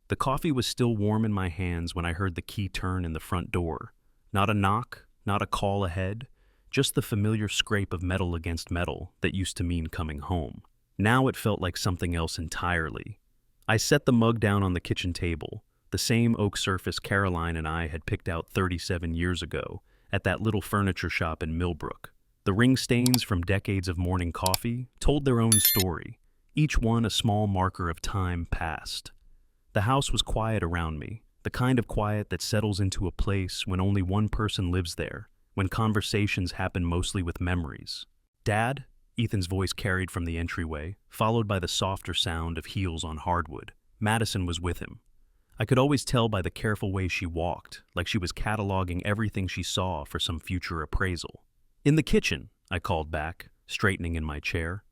The coffee was still warm in my hands when I heard the key turn in the front door. Not a knock, not a call ahead, just the familiar scrape of metal against metal that used to mean coming home. Now it felt like something else entirely. I set the mug down on the kitchen table, the same oak surface Caroline and I had picked out 37 years ago at that little furniture shop in Millbrook. The ring stains from decades of morning coffee told their own story, each one a small marker of time past. The house was quiet around me, the kind of quiet that settles into a place when only one person lives there, when conversations happen mostly with memories. "Dad?" Ethan's voice carried from the entryway, followed by the softer sound of heels on hardwood. Madison was with him. I could always tell by the careful way she walked, like she was cataloging everything she saw for some future appraisal. "In the kitchen," I called back, straightening in my chair.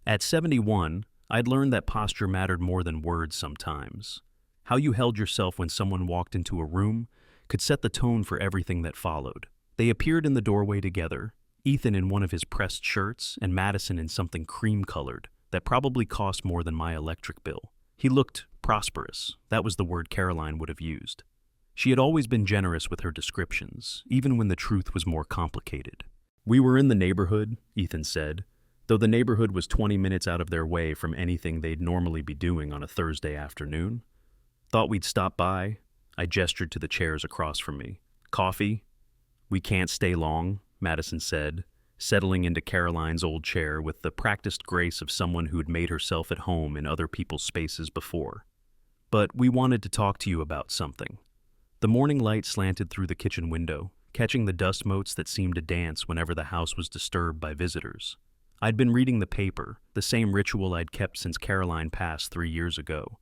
At 71, I'd learned that posture mattered more than words sometimes. How you held yourself when someone walked into a room could set the tone for everything that followed. They appeared in the doorway together, Ethan in one of his pressed shirts and Madison in something cream-colored that probably cost more than my electric bill. He looked prosperous. That was the word Caroline would have used. She had always been generous with her descriptions, even when the truth was more complicated. "We were in the neighborhood," Ethan said, though the neighborhood was 20 minutes out of their way from anything they'd normally be doing on a Thursday afternoon. "Thought we'd stop by." I gestured to the chairs across from me. "Coffee?" "We can't stay long," Madison said, settling into Caroline's old chair with the practiced grace of someone who'd made herself at home in other people's spaces before. "But we wanted to talk to you about something." The morning light slanted through the kitchen window, catching the dust motes that seemed to dance whenever the house was disturbed by visitors. I'd been reading the paper, the same ritual I'd kept since Caroline passed 3 years ago.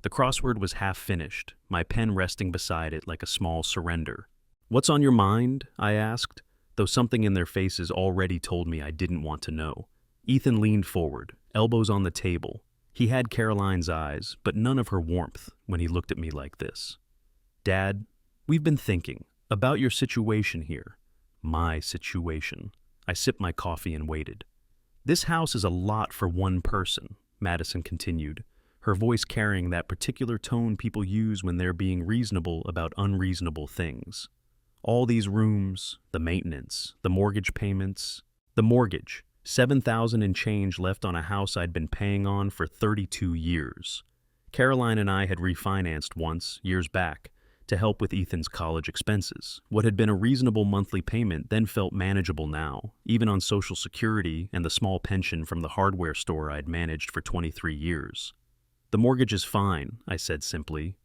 The crossword was half finished, my pen resting beside it like a small surrender. "What's on your mind?" I asked, though something in their faces already told me I didn't want to know. Ethan leaned forward, elbows on the table. He had Caroline's eyes, but none of her warmth when he looked at me like this. "Dad, we've been thinking about your situation here." My situation. I sipped my coffee and waited. "This house is a lot for one person," Madison continued, her voice carrying that particular tone people use when they're being reasonable about unreasonable things. "All these rooms, the maintenance, the mortgage payments." The mortgage, $7,000 and change left on a house I'd been paying on for 32 years. Caroline and I had refinanced once, years back, to help with Ethan's college expenses. What had been a reasonable monthly payment then felt manageable now, even on Social Security and the small pension from the hardware store I'd managed for 23 years. "The mortgage is fine," I said simply.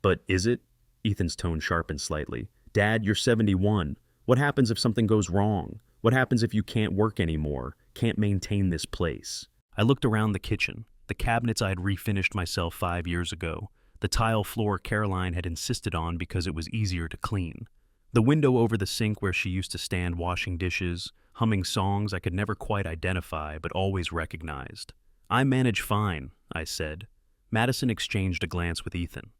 "But is it?" Ethan's tone sharpened slightly. "Dad, you're 71. What happens if something goes wrong? What happens if you can't work anymore, can't maintain this place?" I looked around the kitchen, the cabinets I'd refinished myself 5 years ago, the tile floor Caroline had insisted on because it was easier to clean, the window over the sink where she used to stand washing dishes, humming songs I could never quite identify but always recognized. "I manage fine," I said. Madison exchanged a glance with Ethan.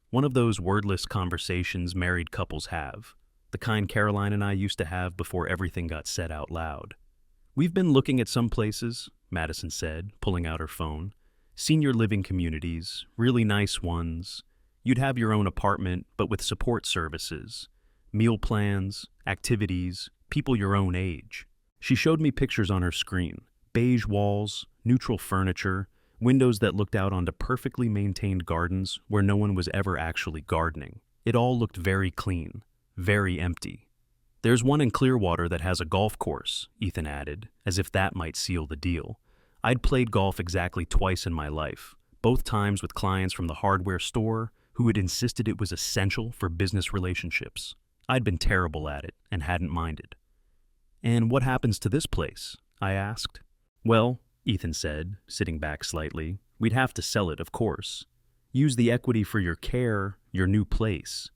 One of those wordless conversations married couples have, the kind Caroline and I used to have before everything got said out loud. "We've been looking at some places," Madison said, pulling out her phone. "Senior living communities, really nice ones. You'd have your own apartment, but with support services, meal plans, activities, people your own age." She showed me pictures on her screen, beige walls, neutral furniture, windows that looked out onto perfectly maintained gardens where no one was ever actually gardening. It all looked very clean, very empty. "There's one in Clearwater that has a golf course," Ethan added, as if that might seal the deal. I'd played golf exactly twice in my life, both times with clients from the hardware store who had insisted it was essential for business relationships. I'd been terrible at it and hadn't minded. "And what happens to this place?" I asked. "Well," Ethan said, sitting back slightly, "we'd have to sell it, of course. Use the equity for your care, your new place."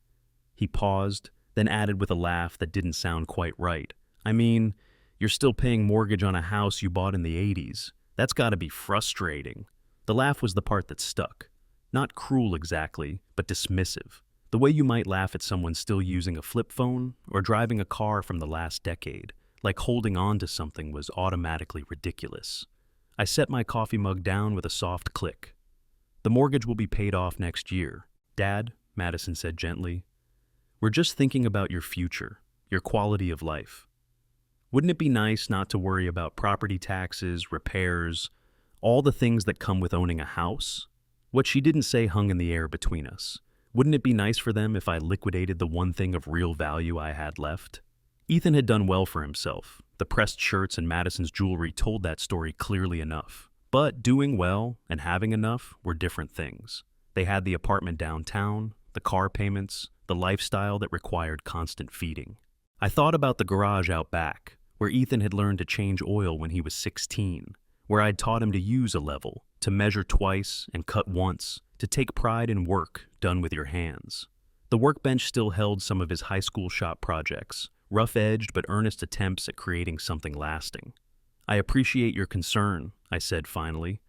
He paused, then added with a laugh that didn't sound quite right. "I mean, you're still paying mortgage on a house you bought in the 80s. That's gotta be frustrating." The laugh was the part that stuck. Not cruel exactly, but dismissive. The way you might laugh at someone still using a flip phone or driving a car from the last decade, like holding on to something was automatically ridiculous. I set my coffee mug down with a soft click. "The mortgage will be paid off next year," Dad, Madison said gently, we're just thinking about your future, your quality of life. Wouldn't it be nice not to worry about property taxes, repairs, all the things that come with owning a house? What she didn't say hung in the air between us. Wouldn't it be nice for them if I liquidated the one thing of real value I had left? Ethan had done well for himself. The pressed shirts and Madison's jewelry told that story clearly enough. But doing well and having enough were different things. They had the apartment downtown, the car payments, the lifestyle that required constant feeding. I thought about the garage out back, where Ethan had learned to change oil when he was 16, where I'd taught him to use a level, to measure twice and cut once, to take pride in work done with your hands. The workbench still held some of his high school shop projects, rough-edged but earnest attempts at creating something lasting. I appreciate your concern, I said finally,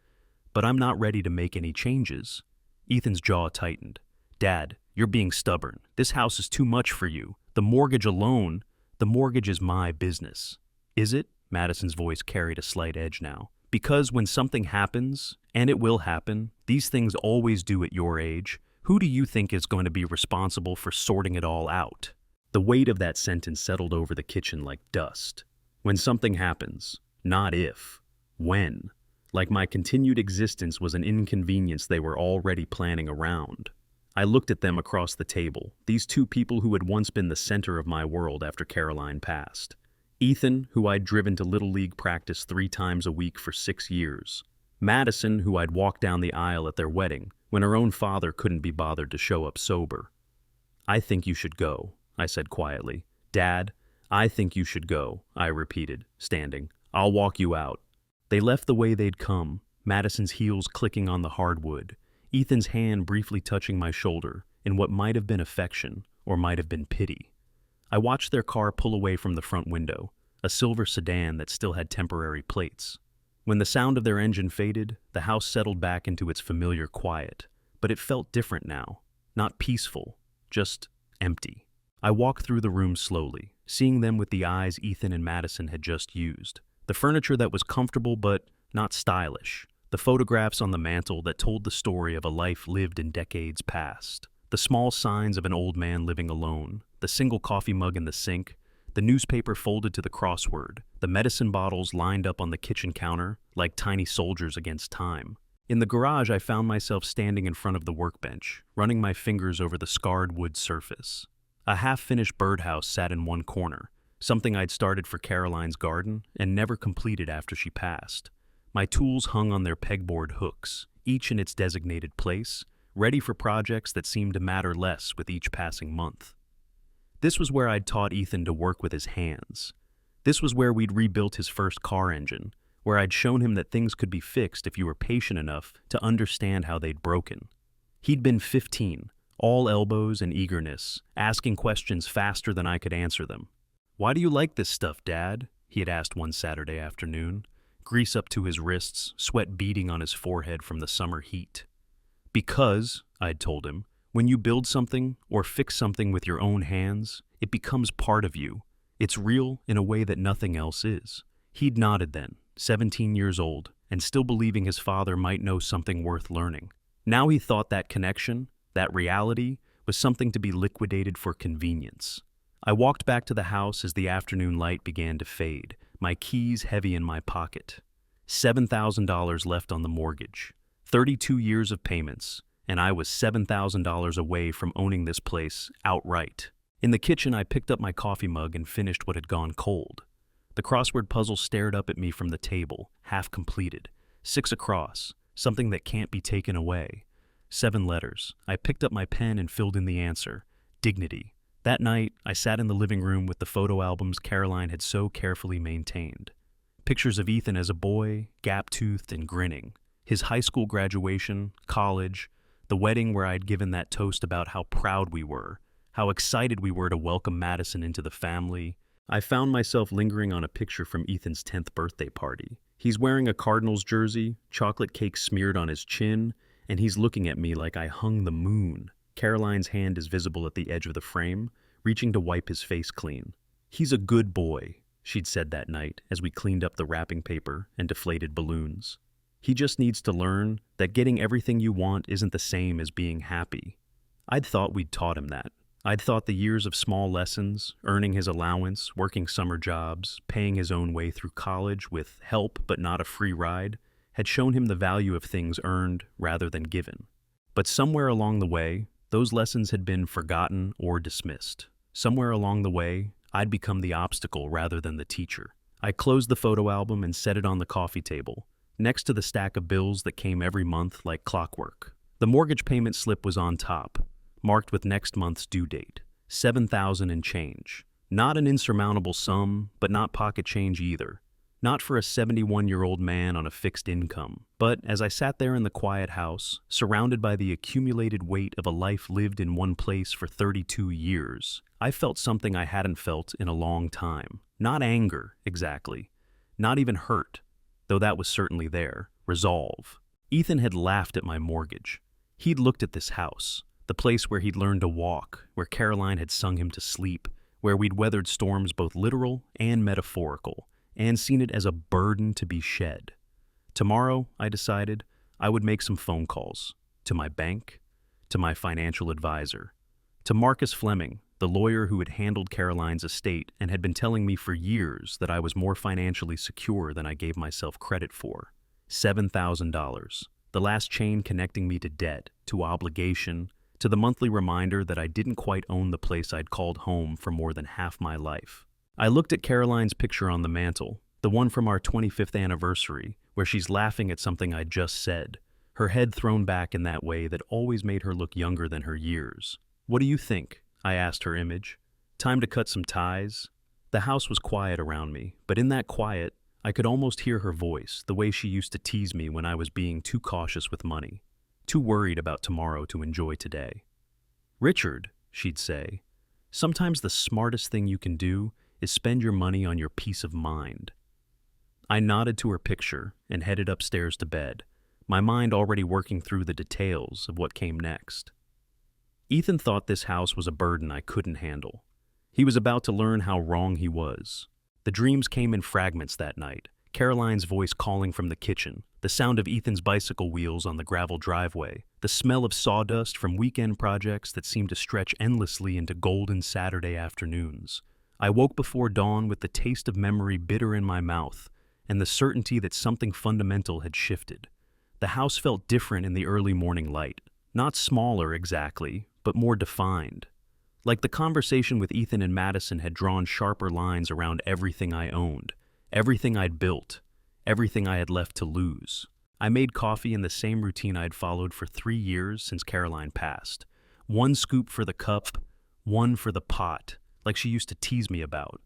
but I'm not ready to make any changes. Ethan's jaw tightened. Dad, you're being stubborn. This house is too much for you. The mortgage is my business. Is it? Madison's voice carried a slight edge now. Because when something happens, and it will happen, these things always do at your age, who do you think is going to be responsible for sorting it all out? The weight of that sentence settled over the kitchen like dust. When something happens, not if, when. Like my continued existence was an inconvenience they were already planning around. I looked at them across the table, these two people who had once been the center of my world after Caroline passed. Ethan, who I'd driven to Little League practice 3 times a week for 6 years. Madison, who I'd walked down the aisle at their wedding when her own father couldn't be bothered to show up sober. I think you should go, I said quietly. Dad, I think you should go, I repeated, standing. I'll walk you out. They left the way they'd come, Madison's heels clicking on the hardwood, Ethan's hand briefly touching my shoulder in what might have been affection or might have been pity. I watched their car pull away from the front window, a silver sedan that still had temporary plates. When the sound of their engine faded, the house settled back into its familiar quiet, but it felt different now, not peaceful, just empty. I walked through the room slowly, seeing them with the eyes Ethan and Madison had just used. The furniture that was comfortable but not stylish. The photographs on the mantel that told the story of a life lived in decades past. The small signs of an old man living alone. The single coffee mug in the sink. The newspaper folded to the crossword. The medicine bottles lined up on the kitchen counter like tiny soldiers against time. In the garage, I found myself standing in front of the workbench, running my fingers over the scarred wood surface. A half-finished birdhouse sat in one corner, something I'd started for Caroline's garden and never completed after she passed. My tools hung on their pegboard hooks, each in its designated place, ready for projects that seemed to matter less with each passing month. This was where I'd taught Ethan to work with his hands. This was where we'd rebuilt his first car engine, where I'd shown him that things could be fixed if you were patient enough to understand how they'd broken. He'd been 15, all elbows and eagerness, asking questions faster than I could answer them. "Why do you like this stuff, Dad?" he had asked one Saturday afternoon, grease up to his wrists, sweat beading on his forehead from the summer heat. "Because," I'd told him, "when you build something or fix something with your own hands, it becomes part of you. It's real in a way that nothing else is." He'd nodded then, 17 years old, and still believing his father might know something worth learning. Now he thought that connection, that reality, was something to be liquidated for convenience. I walked back to the house as the afternoon light began to fade, my keys heavy in my pocket. $7,000 left on the mortgage, 32 years of payments, and I was $7,000 away from owning this place outright. In the kitchen, I picked up my coffee mug and finished what had gone cold. The crossword puzzle stared up at me from the table, half completed. 6 across, something that can't be taken away. 7 letters. I picked up my pen and filled in the answer. Dignity. That night, I sat in the living room with the photo albums Caroline had so carefully maintained. Pictures of Ethan as a boy, gap-toothed and grinning. His high school graduation, college, the wedding where I'd given that toast about how proud we were, how excited we were to welcome Madison into the family. I found myself lingering on a picture from Ethan's 10th birthday party. He's wearing a Cardinals jersey, chocolate cake smeared on his chin, and he's looking at me like I hung the moon. Caroline's hand is visible at the edge of the frame, reaching to wipe his face clean. "He's a good boy," she'd said that night as we cleaned up the wrapping paper and deflated balloons. "He just needs to learn that getting everything you want isn't the same as being happy." I'd thought we'd taught him that. I'd thought the years of small lessons, earning his allowance, working summer jobs, paying his own way through college with help but not a free ride, had shown him the value of things earned rather than given. But somewhere along the way, those lessons had been forgotten or dismissed. Somewhere along the way, I'd become the obstacle rather than the teacher. I closed the photo album and set it on the coffee table, next to the stack of bills that came every month like clockwork. The mortgage payment slip was on top, marked with next month's due date, $7,000 and change. Not an insurmountable sum, but not pocket change either. Not for a 71-year-old man on a fixed income. But as I sat there in the quiet house, surrounded by the accumulated weight of a life lived in one place for 32 years, I felt something I hadn't felt in a long time. Not anger, exactly. Not even hurt, though that was certainly there. Resolve. Ethan had laughed at my mortgage. He'd looked at this house, the place where he'd learned to walk, where Caroline had sung him to sleep, where we'd weathered storms both literal and metaphorical, and seen it as a burden to be shed. Tomorrow, I decided, I would make some phone calls. To my bank, to my financial advisor, to Marcus Fleming, the lawyer who had handled Caroline's estate and had been telling me for years that I was more financially secure than I gave myself credit for. $7,000. The last chain connecting me to debt, to obligation, to the monthly reminder that I didn't quite own the place I'd called home for more than half my life. I looked at Caroline's picture on the mantel, the one from our 25th anniversary, where she's laughing at something I'd just said, her head thrown back in that way that always made her look younger than her years. "What do you think?" I asked her image. "Time to cut some ties?" The house was quiet around me, but in that quiet, I could almost hear her voice, the way she used to tease me when I was being too cautious with money, too worried about tomorrow to enjoy today. "Richard," she'd say, "sometimes the smartest thing you can do is spend your money on your peace of mind." I nodded to her picture and headed upstairs to bed, my mind already working through the details of what came next. Ethan thought this house was a burden I couldn't handle. He was about to learn how wrong he was. The dreams came in fragments that night, Caroline's voice calling from the kitchen, the sound of Ethan's bicycle wheels on the gravel driveway, the smell of sawdust from weekend projects that seemed to stretch endlessly into golden Saturday afternoons. I woke before dawn with the taste of memory bitter in my mouth and the certainty that something fundamental had shifted. The house felt different in the early morning light, not smaller exactly, but more defined. Like the conversation with Ethan and Madison had drawn sharper lines around everything I owned, everything I'd built, everything I had left to lose. I made coffee in the same routine I'd followed for 3 years since Caroline passed. 1 scoop for the cup, 1 for the pot, like she used to tease me about.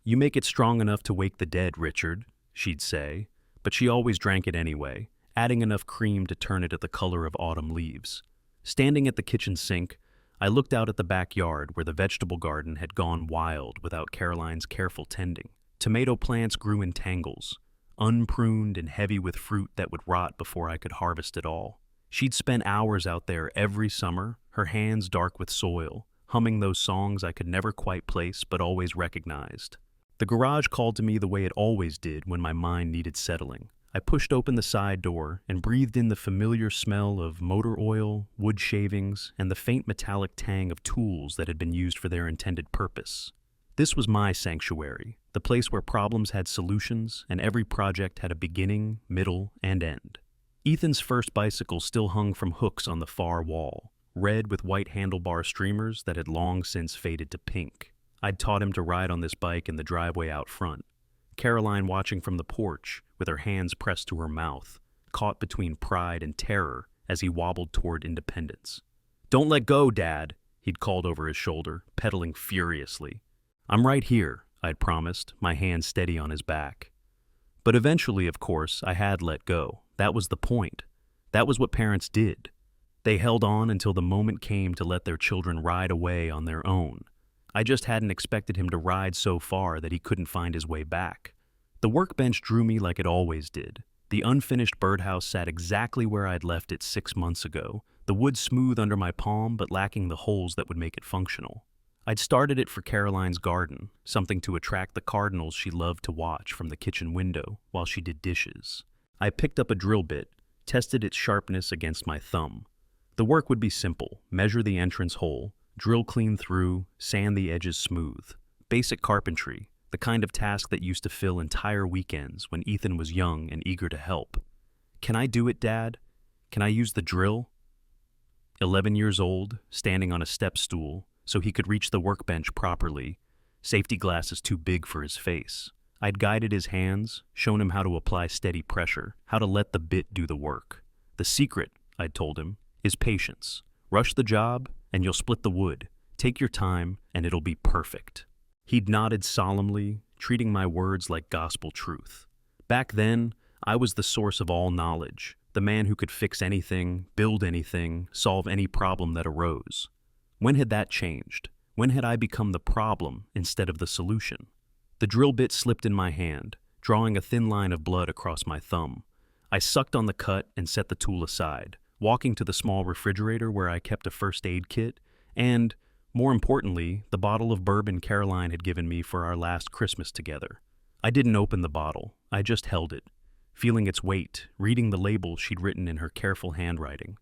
"You make it strong enough to wake the dead, Richard," she'd say, but she always drank it anyway, adding enough cream to turn it the color of autumn leaves. Standing at the kitchen sink, I looked out at the backyard where the vegetable garden had gone wild without Caroline's careful tending. Tomato plants grew in tangles, unpruned and heavy with fruit that would rot before I could harvest it all. She'd spent hours out there every summer, her hands dark with soil, humming those songs I could never quite place but always recognized. The garage called to me the way it always did when my mind needed settling. I pushed open the side door and breathed in the familiar smell of motor oil, wood shavings, and the faint metallic tang of tools that had been used for their intended purpose. This was my sanctuary, the place where problems had solutions and every project had a beginning, middle, and end. Ethan's first bicycle still hung from hooks on the far wall, red with white handlebar streamers that had long since faded to pink. I'd taught him to ride on this bike in the driveway out front. Caroline watching from the porch, with her hands pressed to her mouth, caught between pride and terror as he wobbled toward independence. "Don't let go, Dad," he'd called over his shoulder, pedaling furiously. "I'm right here," I'd promised, my hand steady on his back. But eventually, of course, I had let go. That was the point. That was what parents did. They held on until the moment came to let their children ride away on their own. I just hadn't expected him to ride so far that he couldn't find his way back. The workbench drew me like it always did. The unfinished birdhouse sat exactly where I'd left it 6 months ago, the wood smooth under my palm but lacking the holes that would make it functional. I'd started it for Caroline's garden, something to attract the cardinals she loved to watch from the kitchen window while she did dishes. I picked up a drill bit, tested its sharpness against my thumb. The work would be simple: measure the entrance hole, drill clean through, sand the edges smooth. Basic carpentry, the kind of task that used to fill entire weekends when Ethan was young and eager to help. "Can I do it, Dad? Can I use the drill?" 11 years old, standing on a step stool so he could reach the workbench properly, safety glasses too big for his face. I'd guided his hands, shown him how to apply steady pressure, how to let the bit do the work. "The secret," I'd told him, "is patience. Rush the job, and you'll split the wood. Take your time, and it'll be perfect." He'd nodded solemnly, treating my words like gospel truth. Back then, I was the source of all knowledge, the man who could fix anything, build anything, solve any problem that arose. When had that changed? When had I become the problem instead of the solution? The drill bit slipped in my hand, drawing a thin line of blood across my thumb. I sucked on the cut and set the tool aside, walking to the small refrigerator where I kept a first aid kit and, more importantly, the bottle of bourbon Caroline had given me for our last Christmas together. I didn't open the bottle, I just held it, feeling its weight, reading the label she'd written in her careful handwriting.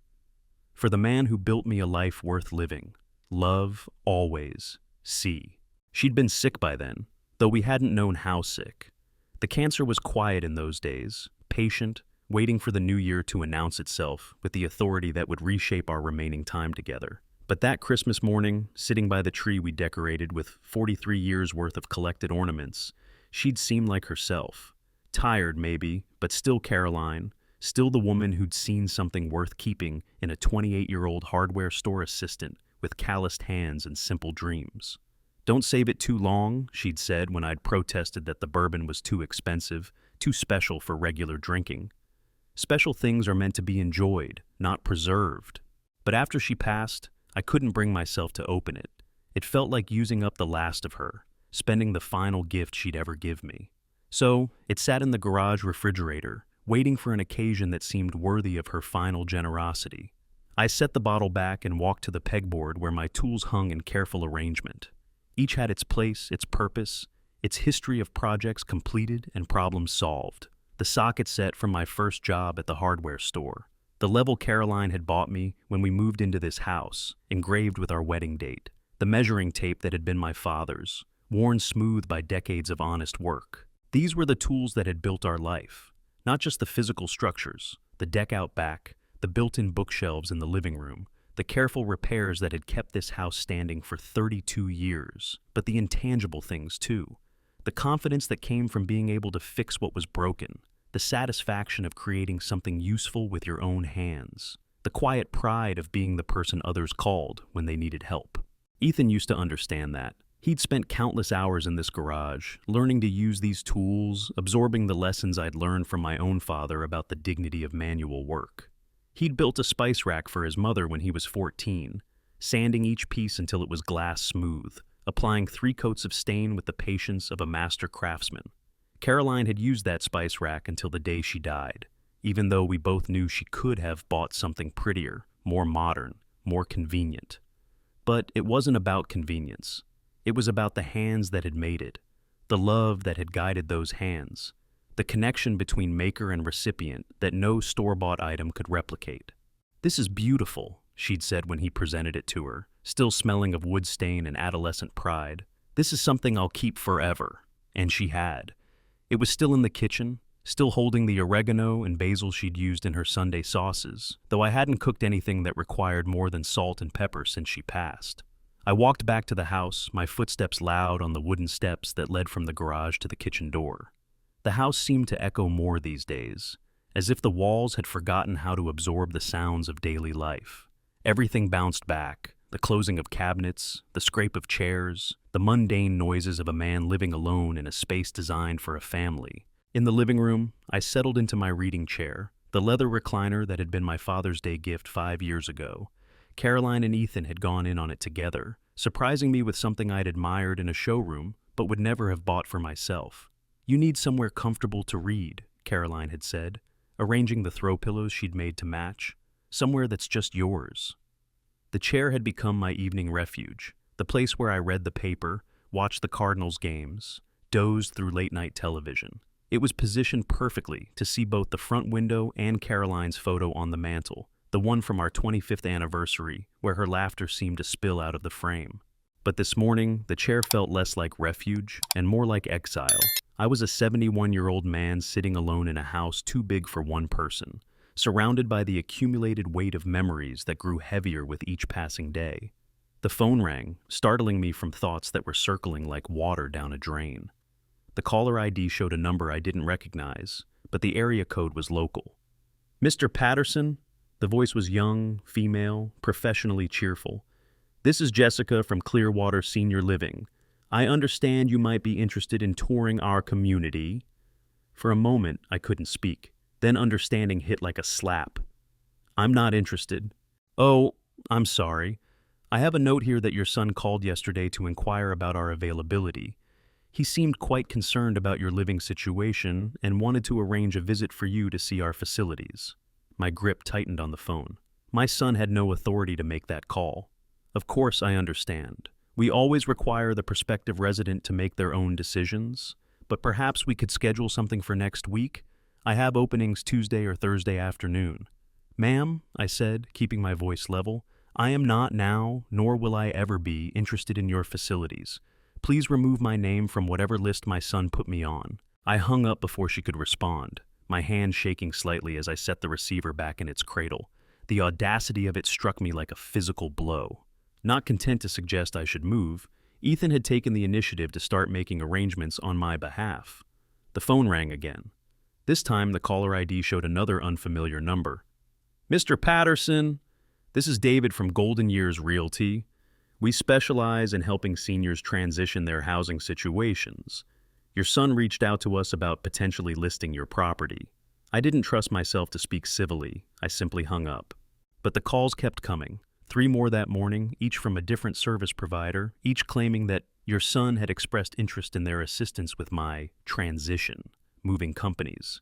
"For the man who built me a life worth living. Love, always, C." She'd been sick by then, though we hadn't known how sick. The cancer was quiet in those days, patient, waiting for the new year to announce itself with the authority that would reshape our remaining time together. But that Christmas morning, sitting by the tree we decorated with 43 years' worth of collected ornaments, she'd seemed like herself. Tired, maybe, but still Caroline, still the woman who'd seen something worth keeping in a 28-year-old hardware store assistant with calloused hands and simple dreams. "Don't save it too long," she'd said when I'd protested that the bourbon was too expensive, too special for regular drinking. Special things are meant to be enjoyed, not preserved. But after she passed, I couldn't bring myself to open it. It felt like using up the last of her, spending the final gift she'd ever give me. So, it sat in the garage refrigerator, waiting for an occasion that seemed worthy of her final generosity. I set the bottle back and walked to the pegboard where my tools hung in careful arrangement. Each had its place, its purpose, its history of projects completed and problems solved. The socket set from my first job at the hardware store. The level Caroline had bought me when we moved into this house, engraved with our wedding date. The measuring tape that had been my father's, worn smooth by decades of honest work. These were the tools that had built our life. Not just the physical structures, the deck out back, the built-in bookshelves in the living room, the careful repairs that had kept this house standing for 32 years, but the intangible things too. The confidence that came from being able to fix what was broken, the satisfaction of creating something useful with your own hands, the quiet pride of being the person others called when they needed help. Ethan used to understand that. He'd spent countless hours in this garage, learning to use these tools, absorbing the lessons I'd learned from my own father about the dignity of manual work. He'd built a spice rack for his mother when he was 14, sanding each piece until it was glass smooth, applying 3 coats of stain with the patience of a master craftsman. Caroline had used that spice rack until the day she died, even though we both knew she could have bought something prettier, more modern, more convenient. But it wasn't about convenience. It was about the hands that had made it, the love that had guided those hands, the connection between maker and recipient that no store-bought item could replicate. "This is beautiful," she'd said when he presented it to her, still smelling of wood stain and adolescent pride. "This is something I'll keep forever." And she had. It was still in the kitchen, still holding the oregano and basil she'd used in her Sunday sauces, though I hadn't cooked anything that required more than salt and pepper since she passed. I walked back to the house, my footsteps loud on the wooden steps that led from the garage to the kitchen door. The house seemed to echo more these days, as if the walls had forgotten how to absorb the sounds of daily life. Everything bounced back, the closing of cabinets, the scrape of chairs, the mundane noises of a man living alone in a space designed for a family. In the living room, I settled into my reading chair, the leather recliner that had been my Father's Day gift 5 years ago. Caroline and Ethan had gone in on it together, surprising me with something I'd admired in a showroom, but would never have bought for myself. "You need somewhere comfortable to read," Caroline had said, arranging the throw pillows she'd made to match. "Somewhere that's just yours." The chair had become my evening refuge, the place where I read the paper, watched the Cardinals games, dozed through late-night television. It was positioned perfectly to see both the front window and Caroline's photo on the mantel, the one from our 25th anniversary, where her laughter seemed to spill out of the frame. But this morning, the chair felt less like refuge and more like exile. I was a 71-year-old man sitting alone in a house too big for one person, surrounded by the accumulated weight of memories that grew heavier with each passing day. The phone rang, startling me from thoughts that were circling like water down a drain. The caller ID showed a number I didn't recognize, but the area code was local. "Mr. Patterson?" The voice was young, female, professionally cheerful. "This is Jessica from Clearwater Senior Living. I understand you might be interested in touring our community." For a moment, I couldn't speak. Then understanding hit like a slap. "I'm not interested." "Oh, I'm sorry. I have a note here that your son called yesterday to inquire about our availability. He seemed quite concerned about your living situation and wanted to arrange a visit for you to see our facilities." My grip tightened on the phone. My son had no authority to make that call. "Of course I understand. We always require the prospective resident to make their own decisions, but perhaps we could schedule something for next week. I have openings Tuesday or Thursday afternoon." "Ma'am," I said, keeping my voice level, "I am not now, nor will I ever be, interested in your facilities. Please remove my name from whatever list my son put me on." I hung up before she could respond, my hand shaking slightly as I set the receiver back in its cradle. The audacity of it struck me like a physical blow. Not content to suggest I should move, Ethan had taken the initiative to start making arrangements on my behalf. The phone rang again. This time, the caller ID showed another unfamiliar number. "Mr. Patterson, this is David from Golden Years Realty. We specialize in helping seniors transition their housing situations. Your son reached out to us about potentially listing your property." I didn't trust myself to speak civilly. I simply hung up. But the calls kept coming. 3 more that morning, each from a different service provider, each claiming that your son had expressed interest in their assistance with my transition, moving companies,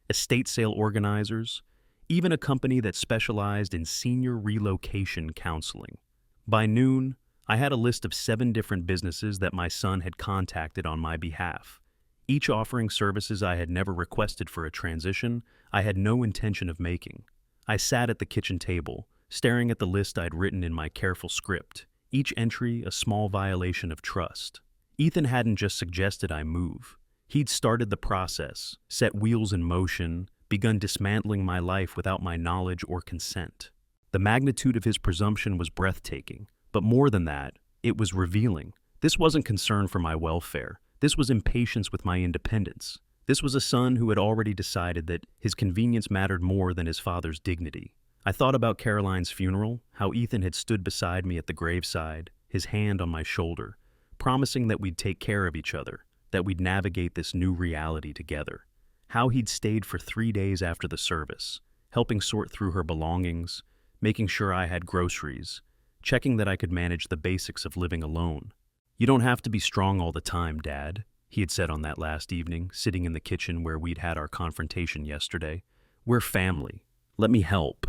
estate sale organizers, even a company that specialized in senior relocation counseling. By noon, I had a list of 7 different businesses that my son had contacted on my behalf, each offering services I had never requested for a transition I had no intention of making. I sat at the kitchen table, staring at the list I'd written in my careful script, each entry a small violation of trust. Ethan hadn't just suggested I move. He'd started the process, set wheels in motion, begun dismantling my life without my knowledge or consent. The magnitude of his presumption was breathtaking, but more than that, it was revealing. This wasn't concern for my welfare. This was impatience with my independence. This was a son who had already decided that his convenience mattered more than his father's dignity. I thought about Caroline's funeral, how Ethan had stood beside me at the graveside, his hand on my shoulder, promising that we'd take care of each other, that we'd navigate this new reality together. How he'd stayed for 3 days after the service, helping sort through her belongings, making sure I had groceries, checking that I could manage the basics of living alone. "You don't have to be strong all the time, Dad," he had said on that last evening, sitting in the kitchen where we'd had our confrontation yesterday. "We're family. Let me help."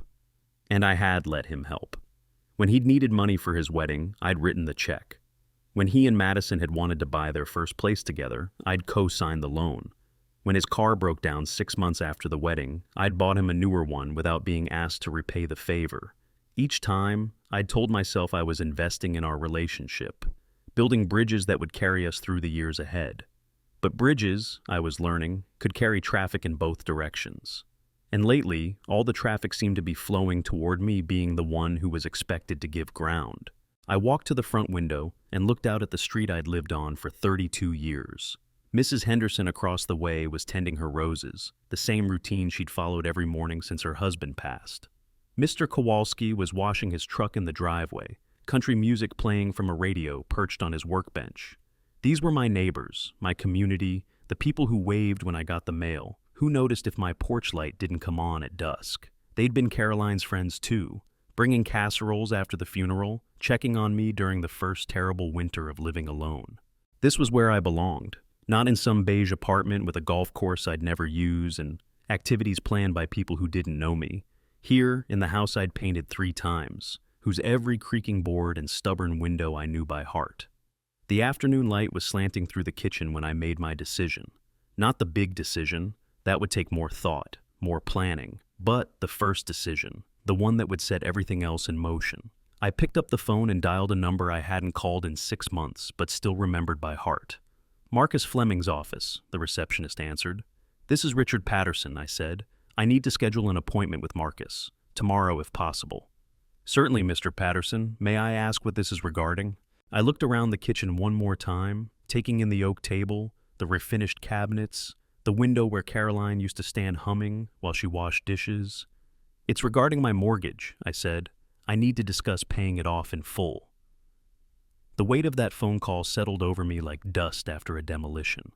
And I had let him help. When he'd needed money for his wedding, I'd written the check. When he and Madison had wanted to buy their first place together, I'd co-signed the loan. When his car broke down 6 months after the wedding, I'd bought him a newer one without being asked to repay the favor. Each time, I'd told myself I was investing in our relationship, building bridges that would carry us through the years ahead. But bridges, I was learning, could carry traffic in both directions. And lately, all the traffic seemed to be flowing toward me being the one who was expected to give ground. I walked to the front window and looked out at the street I'd lived on for 32 years. Mrs. Henderson across the way was tending her roses, the same routine she'd followed every morning since her husband passed. Mr. Kowalski was washing his truck in the driveway, country music playing from a radio perched on his workbench. These were my neighbors, my community, the people who waved when I got the mail, who noticed if my porch light didn't come on at dusk. They'd been Caroline's friends too, bringing casseroles after the funeral, checking on me during the first terrible winter of living alone. This was where I belonged, not in some beige apartment with a golf course I'd never use and activities planned by people who didn't know me. Here, in the house I'd painted 3 times, whose every creaking board and stubborn window I knew by heart. The afternoon light was slanting through the kitchen when I made my decision. Not the big decision, that would take more thought, more planning, but the first decision, the one that would set everything else in motion. I picked up the phone and dialed a number I hadn't called in 6 months, but still remembered by heart. "Marcus Fleming's office," the receptionist answered. "This is Richard Patterson," I said. "I need to schedule an appointment with Marcus. Tomorrow, if possible." "Certainly, Mr. Patterson. May I ask what this is regarding?" I looked around the kitchen one more time, taking in the oak table, the refinished cabinets, the window where Caroline used to stand humming while she washed dishes. "It's regarding my mortgage," I said. "I need to discuss paying it off in full." The weight of that phone call settled over me like dust after a demolition.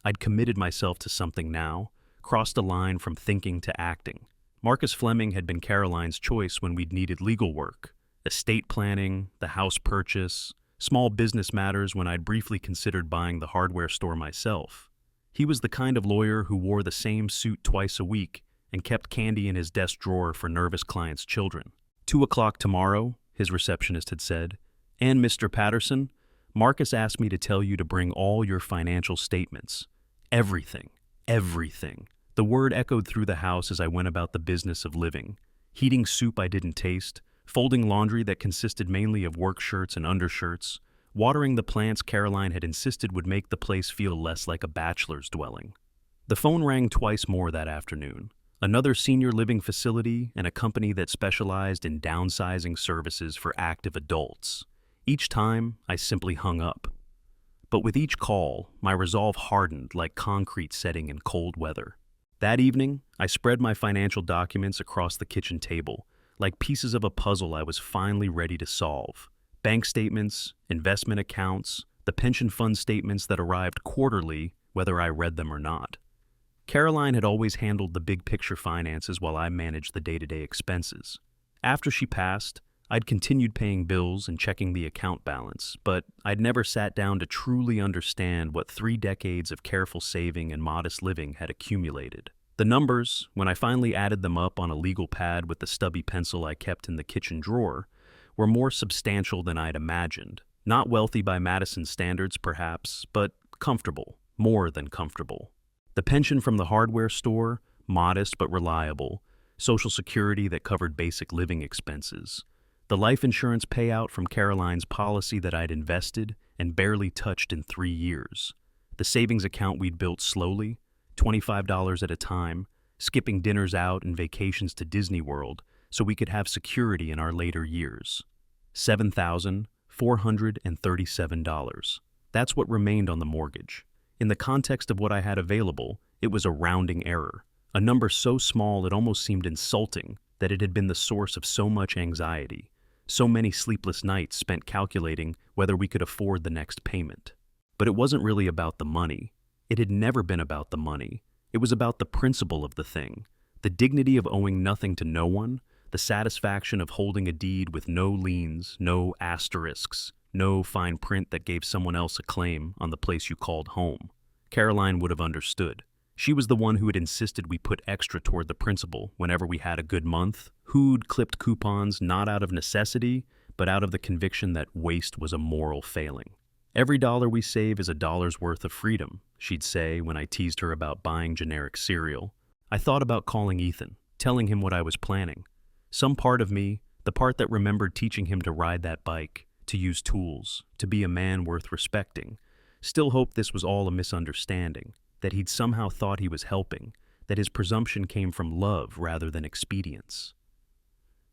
I'd committed myself to something now, crossed a line from thinking to acting. Marcus Fleming had been Caroline's choice when we'd needed legal work, estate planning, the house purchase, small business matters when I'd briefly considered buying the hardware store myself. He was the kind of lawyer who wore the same suit twice a week and kept candy in his desk drawer for nervous clients' children. 2:00 tomorrow, his receptionist had said. "And Mr. Patterson, Marcus asked me to tell you to bring all your financial statements. Everything. Everything." The word echoed through the house as I went about the business of living, heating soup I didn't taste, folding laundry that consisted mainly of work shirts and undershirts, watering the plants Caroline had insisted would make the place feel less like a bachelor's dwelling. The phone rang twice more that afternoon. Another senior living facility and a company that specialized in downsizing services for active adults. Each time, I simply hung up. But with each call, my resolve hardened like concrete setting in cold weather. That evening, I spread my financial documents across the kitchen table, like pieces of a puzzle I was finally ready to solve. Bank statements, investment accounts, the pension fund statements that arrived quarterly, whether I read them or not. Caroline had always handled the big picture finances while I managed the day-to-day expenses. After she passed, I'd continued paying bills and checking the account balance, but I'd never sat down to truly understand what 3 decades of careful saving and modest living had accumulated. The numbers, when I finally added them up on a legal pad with the stubby pencil I kept in the kitchen drawer, were more substantial than I'd imagined. Not wealthy by Madison standards, perhaps, but comfortable, more than comfortable. The pension from the hardware store, modest but reliable. Social Security that covered basic living expenses. The life insurance payout from Caroline's policy that I'd invested and barely touched in 3 years. The savings account we'd built slowly, $25 at a time, skipping dinners out and vacations to Disney World so we could have security in our later years. $7,437. That's what remained on the mortgage. In the context of what I had available, it was a rounding error, a number so small it almost seemed insulting that it had been the source of so much anxiety. So many sleepless nights spent calculating whether we could afford the next payment. But it wasn't really about the money. It had never been about the money. It was about the principle of the thing, the dignity of owing nothing to no one, the satisfaction of holding a deed with no liens, no asterisks, no fine print that gave someone else a claim on the place you called home. Caroline would have understood. She was the one who had insisted we put extra toward the principal whenever we had a good month, who'd clipped coupons not out of necessity, but out of the conviction that waste was a moral failing. "Every dollar we save is a dollar's worth of freedom," she'd say when I teased her about buying generic cereal. I thought about calling Ethan, telling him what I was planning. Some part of me, the part that remembered teaching him to ride that bike, to use tools, to be a man worth respecting, still hoped this was all a misunderstanding, that he'd somehow thought he was helping, that his presumption came from love rather than expedience.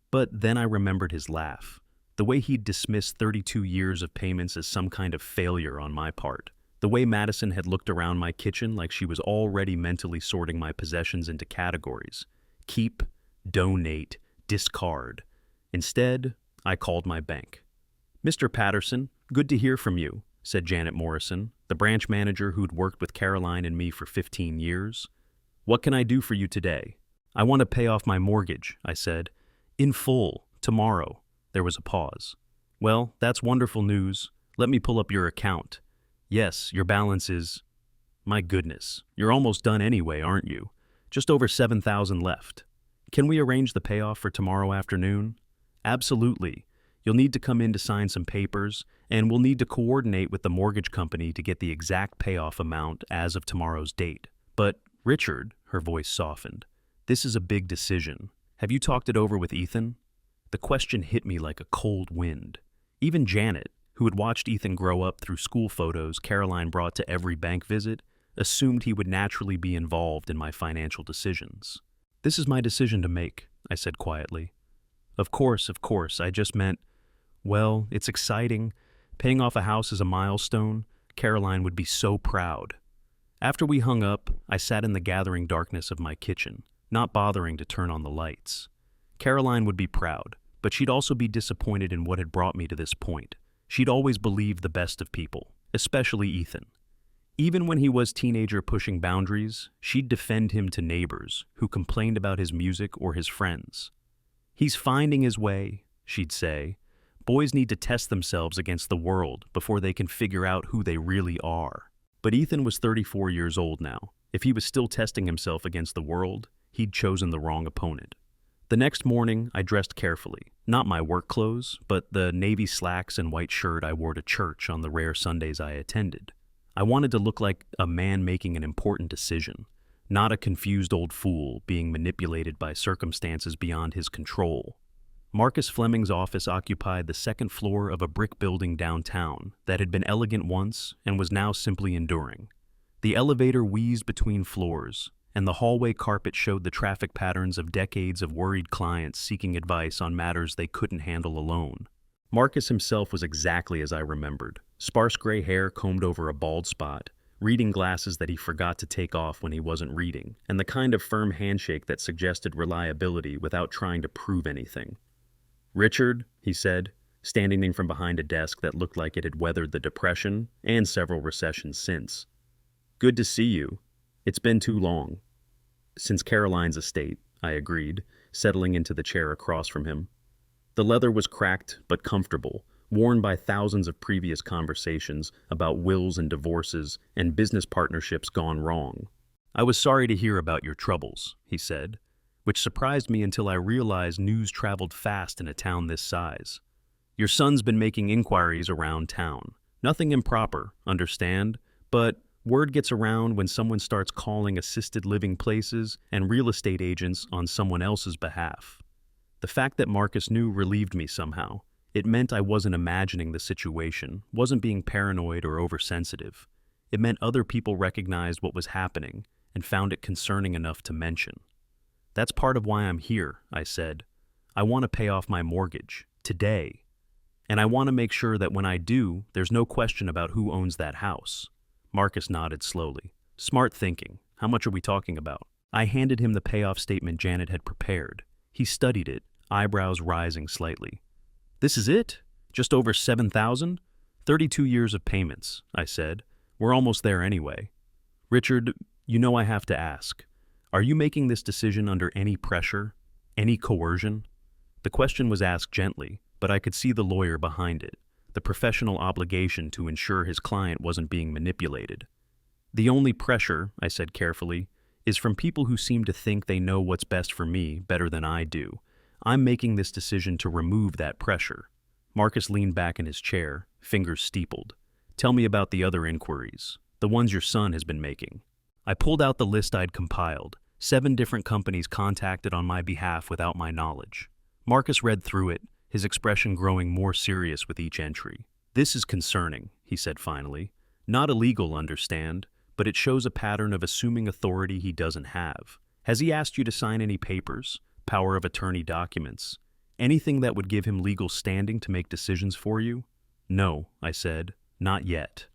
But then I remembered his laugh, the way he'd dismissed 32 years of payments as some kind of failure on my part, the way Madison had looked around my kitchen like she was already mentally sorting my possessions into categories: keep, donate, discard. Instead, I called my bank. "Mr. Patterson, good to hear from you," said Janet Morrison, the branch manager who'd worked with Caroline and me for 15 years. "What can I do for you today?" "I want to pay off my mortgage," I said. "In full, tomorrow." There was a pause. "Well, that's wonderful news. Let me pull up your account. Yes, your balance is—" "My goodness, you're almost done anyway, aren't you? Just over 7,000 left. Can we arrange the payoff for tomorrow afternoon?" "Absolutely. You'll need to come in to sign some papers, and we'll need to coordinate with the mortgage company to get the exact payoff amount as of tomorrow's date. But, Richard," her voice softened, "this is a big decision. Have you talked it over with Ethan? The question hit me like a cold wind. Even Janet, who had watched Ethan grow up through school photos Caroline brought to every bank visit, assumed he would naturally be involved in my financial decisions. "This is my decision to make," I said quietly. Of course, I just meant, well, it's exciting. Paying off a house is a milestone. Caroline would be so proud." After we hung up, I sat in the gathering darkness of my kitchen, not bothering to turn on the lights. Caroline would be proud, but she'd also be disappointed in what had brought me to this point. She'd always believed the best of people, especially Ethan. Even when he was teenager pushing boundaries, she'd defend him to neighbors who complained about his music or his friends. "He's finding his way," she'd say. "Boys need to test themselves against the world before they can figure out who they really are." But Ethan was 34 years old now. If he was still testing himself against the world, he'd chosen the wrong opponent. The next morning, I dressed carefully. Not my work clothes, but the navy slacks and white shirt I wore to church on the rare Sundays I attended. I wanted to look like a man making an important decision, not a confused old fool being manipulated by circumstances beyond his control. Marcus Fleming's office occupied the second floor of a brick building downtown that had been elegant once and was now simply enduring. The elevator wheezed between floors, and the hallway carpet showed the traffic patterns of decades of worried clients seeking advice on matters they couldn't handle alone. Marcus himself was exactly as I remembered. Sparse gray hair combed over a bald spot, reading glasses that he forgot to take off when he wasn't reading, and the kind of firm handshake that suggested reliability without trying to prove anything. "Richard," he said, standing from behind a desk that looked like it had weathered the Depression and several recessions since. "Good to see you. It's been too long." "Since Caroline's estate," I agreed, settling into the chair across from him. The leather was cracked but comfortable, worn by thousands of previous conversations about wills and divorces and business partnerships gone wrong. "I was sorry to hear about your troubles," he said, which surprised me until I realized news traveled fast in a town this size. "Your son's been making inquiries around town. Nothing improper, understand, but word gets around when someone starts calling assisted living places and real estate agents on someone else's behalf." The fact that Marcus knew relieved me somehow. It meant I wasn't imagining the situation, wasn't being paranoid or oversensitive. It meant other people recognized what was happening and found it concerning enough to mention. "That's part of why I'm here," I said. "I want to pay off my mortgage, today. And I want to make sure that when I do, there's no question about who owns that house." Marcus nodded slowly. "Smart thinking. How much are we talking about?" I handed him the payoff statement Janet had prepared. He studied it, eyebrows rising slightly. "This is it? Just over 7,000? 32 years of payments," I said. "We're almost there anyway." "Richard, you know I have to ask. Are you making this decision under any pressure? Any coercion?" The question was asked gently, but I could see the lawyer behind it, the professional obligation to ensure his client wasn't being manipulated. "The only pressure," I said carefully, "is from people who seem to think they know what's best for me better than I do. I'm making this decision to remove that pressure." Marcus leaned back in his chair, fingers steepled. "Tell me about the other inquiries, the ones your son has been making." I pulled out the list I'd compiled, 7 different companies contacted on my behalf without my knowledge. Marcus read through it, his expression growing more serious with each entry. "This is concerning," he said finally. "Not illegal, understand, but it shows a pattern of assuming authority he doesn't have. Has he asked you to sign any papers, power of attorney documents, anything that would give him legal standing to make decisions for you?" "No," I said, "not yet."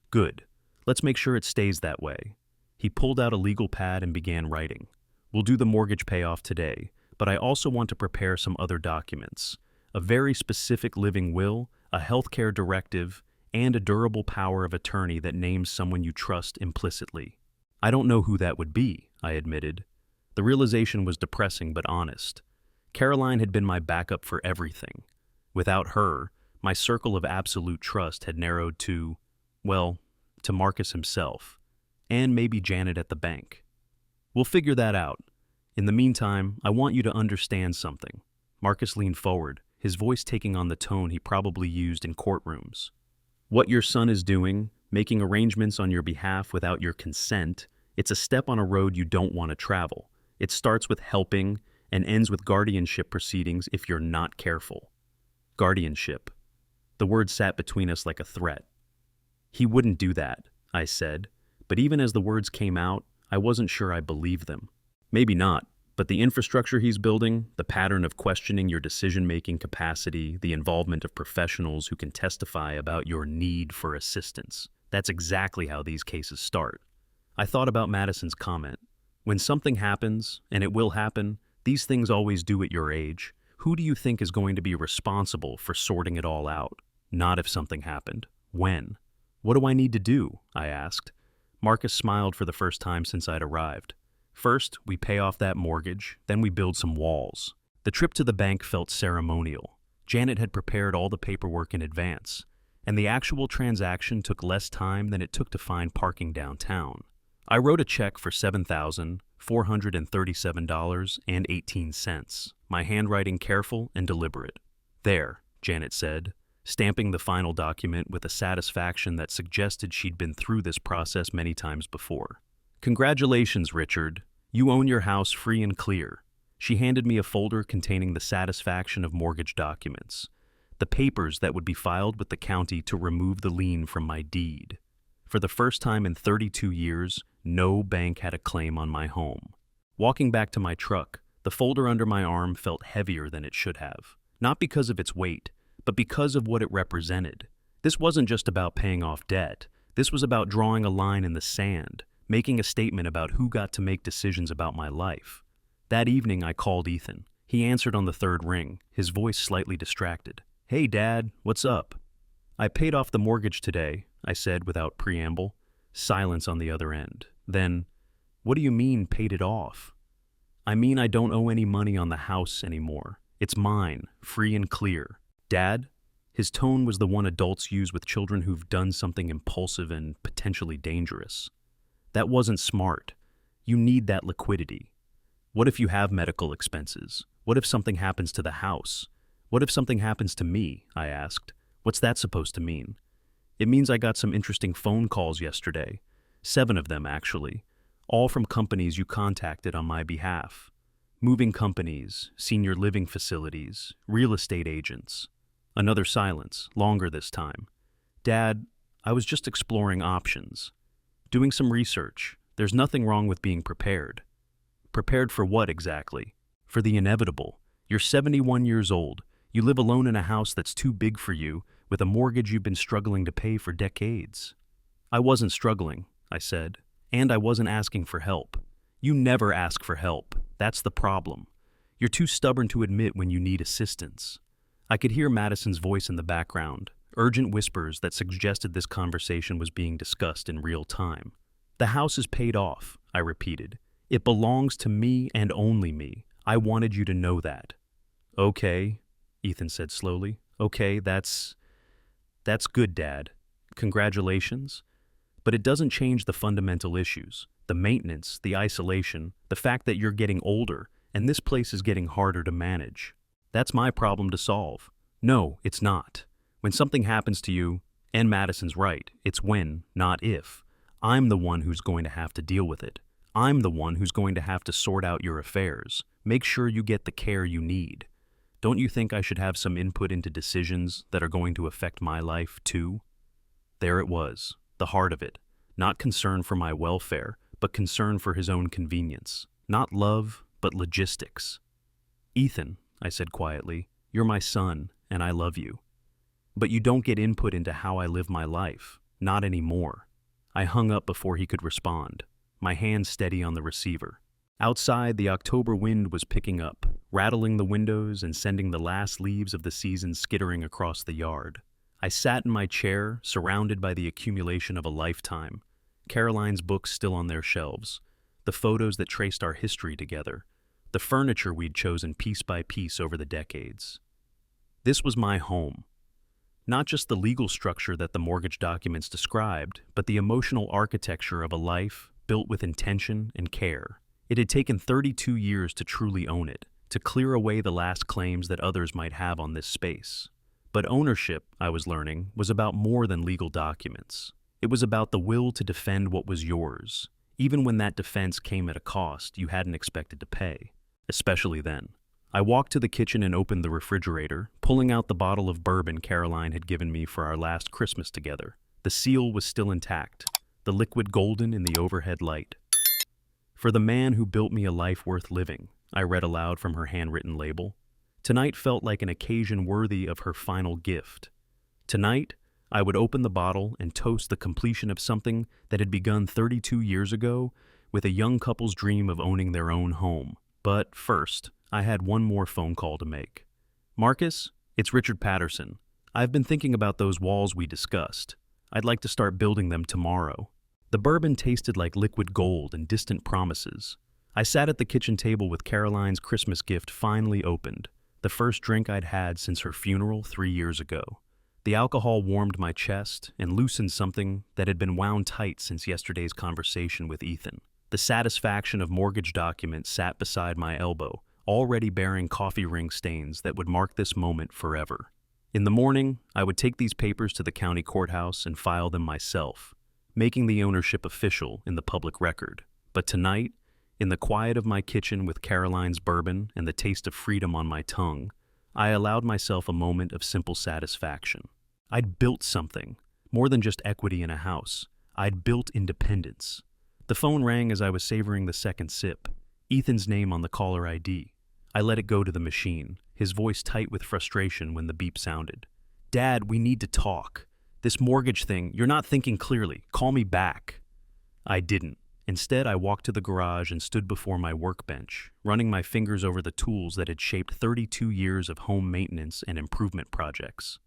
"Good. Let's make sure it stays that way." He pulled out a legal pad and began writing. "We'll do the mortgage payoff today, but I also want to prepare some other documents. A very specific living will, a healthcare directive, and a durable power of attorney that names someone you trust implicitly." "I don't know who that would be," I admitted. The realization was depressing but honest. Caroline had been my backup for everything. Without her, my circle of absolute trust had narrowed to, well, to Marcus himself, and maybe Janet at the bank. "We'll figure that out. In the meantime, I want you to understand something." Marcus leaned forward, his voice taking on the tone he probably used in courtrooms. "What your son is doing, making arrangements on your behalf without your consent, it's a step on a road you don't want to travel. It starts with helping, and ends with guardianship proceedings if you're not careful. Guardianship. The word sat between us like a threat. He wouldn't do that, I said, but even as the words came out, I wasn't sure I believed them. Maybe not, but the infrastructure he's building, the pattern of questioning your decision-making capacity, the involvement of professionals who can testify about your need for assistance, that's exactly how these cases start. I thought about Madison's comment. When something happens, and it will happen, these things always do at your age, who do you think is going to be responsible for sorting it all out? Not if something happened. When? What do I need to do? I asked. Marcus smiled for the first time since I'd arrived. First, we pay off that mortgage, then we build some walls. The trip to the bank felt ceremonial. Janet had prepared all the paperwork in advance, and the actual transaction took less time than it took to find parking downtown. I wrote a check for $7,437.18, my handwriting careful and deliberate. There, Janet said, stamping the final document with a satisfaction that suggested she'd been through this process many times before. Congratulations, Richard. You own your house free and clear. She handed me a folder containing the satisfaction of mortgage documents, the papers that would be filed with the county to remove the lien from my deed. For the first time in 32 years, no bank had a claim on my home. Walking back to my truck, the folder under my arm felt heavier than it should have, not because of its weight, but because of what it represented. This wasn't just about paying off debt. This was about drawing a line in the sand, making a statement about who got to make decisions about my life. That evening, I called Ethan. He answered on the third ring, his voice slightly distracted. "Hey, Dad, what's up?" "I paid off the mortgage today," I said without preamble. Silence on the other end. Then, "What do you mean, paid it off?" "I mean I don't owe any money on the house anymore. It's mine, free and clear." "Dad?" His tone was the one adults use with children who've done something impulsive and potentially dangerous. "That wasn't smart. You need that liquidity. What if you have medical expenses? What if something happens to the house? What if something happens to me?" I asked. "What's that supposed to mean?" "It means I got some interesting phone calls yesterday. 7 of them, actually. All from companies you contacted on my behalf. Moving companies, senior living facilities, real estate agents." Another silence, longer this time. "Dad, I was just exploring options. Doing some research. There's nothing wrong with being prepared." "Prepared for what exactly?" "For the inevitable. You're 71 years old. You live alone in a house that's too big for you, with a mortgage you've been struggling to pay for decades." "I wasn't struggling," I said, "and I wasn't asking for help." "You never ask for help. That's the problem. You're too stubborn to admit when you need assistance." I could hear Madison's voice in the background, urgent whispers that suggested this conversation was being discussed in real time. "The house is paid off," I repeated. "It belongs to me and only me. I wanted you to know that." "Okay," Ethan said slowly. "Okay, that's good, Dad. Congratulations. But it doesn't change the fundamental issues, the maintenance, the isolation, the fact that you're getting older, and this place is getting harder to manage. That's my problem to solve." "No, it's not. When something happens to you, and Madison's right, it's when, not if. I'm the one who's going to have to deal with it. I'm the one who's going to have to sort out your affairs, make sure you get the care you need. Don't you think I should have some input into decisions that are going to affect my life, too?" There it was, the heart of it. Not concern for my welfare, but concern for his own convenience. Not love, but logistics. "Ethan," I said quietly, "you're my son, and I love you. But you don't get input into how I live my life. Not anymore." I hung up before he could respond, my hand steady on the receiver. Outside, the October wind was picking up, rattling the windows and sending the last leaves of the season skittering across the yard. I sat in my chair, surrounded by the accumulation of a lifetime. Caroline's books still on their shelves, the photos that traced our history together, the furniture we'd chosen piece by piece over the decades. This was my home. Not just the legal structure that the mortgage documents described, but the emotional architecture of a life built with intention and care. It had taken 32 years to truly own it, to clear away the last claims that others might have on this space. But ownership, I was learning, was about more than legal documents. It was about the will to defend what was yours, even when that defense came at a cost you hadn't expected to pay. especially then. I walked to the kitchen and opened the refrigerator, pulling out the bottle of bourbon Caroline had given me for our last Christmas together. The seal was still intact, the liquid golden in the overhead light. "For the man who built me a life worth living," I read aloud from her handwritten label. Tonight felt like an occasion worthy of her final gift. Tonight, I would open the bottle and toast the completion of something that had begun 32 years ago with a young couple's dream of owning their own home. But first, I had one more phone call to make. "Marcus, it's Richard Patterson. I've been thinking about those walls we discussed. I'd like to start building them tomorrow." The bourbon tasted like liquid gold and distant promises. I sat at the kitchen table with Caroline's Christmas gift finally opened, the first drink I'd had since her funeral 3 years ago. The alcohol warmed my chest and loosened something that had been wound tight since yesterday's conversation with Ethan. The satisfaction of mortgage documents sat beside my elbow, already bearing coffee ring stains that would mark this moment forever. In the morning, I would take these papers to the county courthouse and file them myself, making the ownership official in the public record. But tonight, in the quiet of my kitchen with Caroline's bourbon and the taste of freedom on my tongue, I allowed myself a moment of simple satisfaction. I'd built something, more than just equity in a house. I'd built independence. The phone rang as I was savoring the second sip, Ethan's name on the caller ID. I let it go to the machine, his voice tight with frustration when the beep sounded. "Dad, we need to talk. This mortgage thing, you're not thinking clearly. Call me back." I didn't. Instead, I walked to the garage and stood before my workbench, running my fingers over the tools that had shaped 32 years of home maintenance and improvement projects.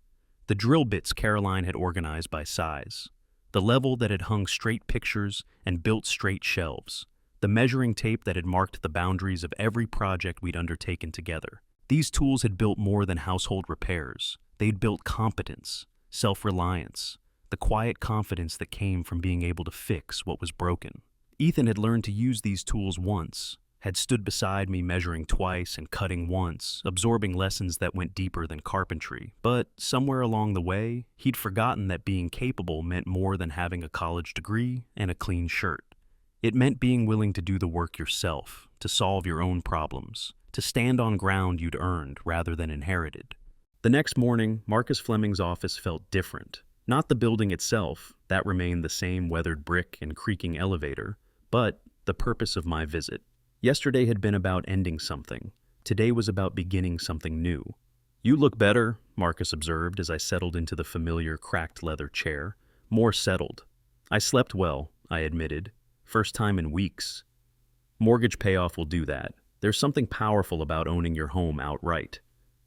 The drill bits Caroline had organized by size, the level that had hung straight pictures and built straight shelves, the measuring tape that had marked the boundaries of every project we'd undertaken together. These tools had built more than household repairs. They'd built competence, self-reliance, the quiet confidence that came from being able to fix what was broken. Ethan had learned to use these tools once, had stood beside me measuring twice and cutting once, absorbing lessons that went deeper than carpentry. But somewhere along the way, he'd forgotten that being capable meant more than having a college degree and a clean shirt. It meant being willing to do the work yourself, to solve your own problems, to stand on ground you'd earned rather than inherited. The next morning, Marcus Fleming's office felt different. Not the building itself, that remained the same weathered brick and creaking elevator, but the purpose of my visit. Yesterday had been about ending something. Today was about beginning something new. "You look better," Marcus observed as I settled into the familiar cracked leather chair. "More settled." "I slept well," I admitted. "First time in weeks." "Mortgage payoff will do that. There's something powerful about owning your home outright.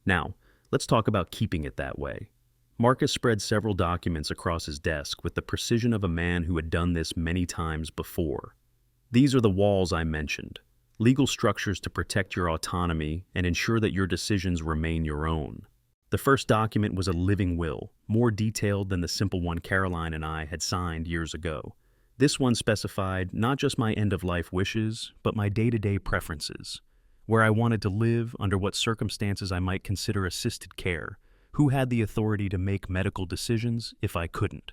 Now, let's talk about keeping it that way." Marcus spread several documents across his desk with the precision of a man who had done this many times before. "These are the walls I mentioned. Legal structures to protect your autonomy and ensure that your decisions remain your own." The first document was a living will, more detailed than the simple one Caroline and I had signed years ago. This one specified not just my end-of-life wishes, but my day-to-day preferences, where I wanted to live, under what circumstances I might consider assisted care, who had the authority to make medical decisions if I couldn't.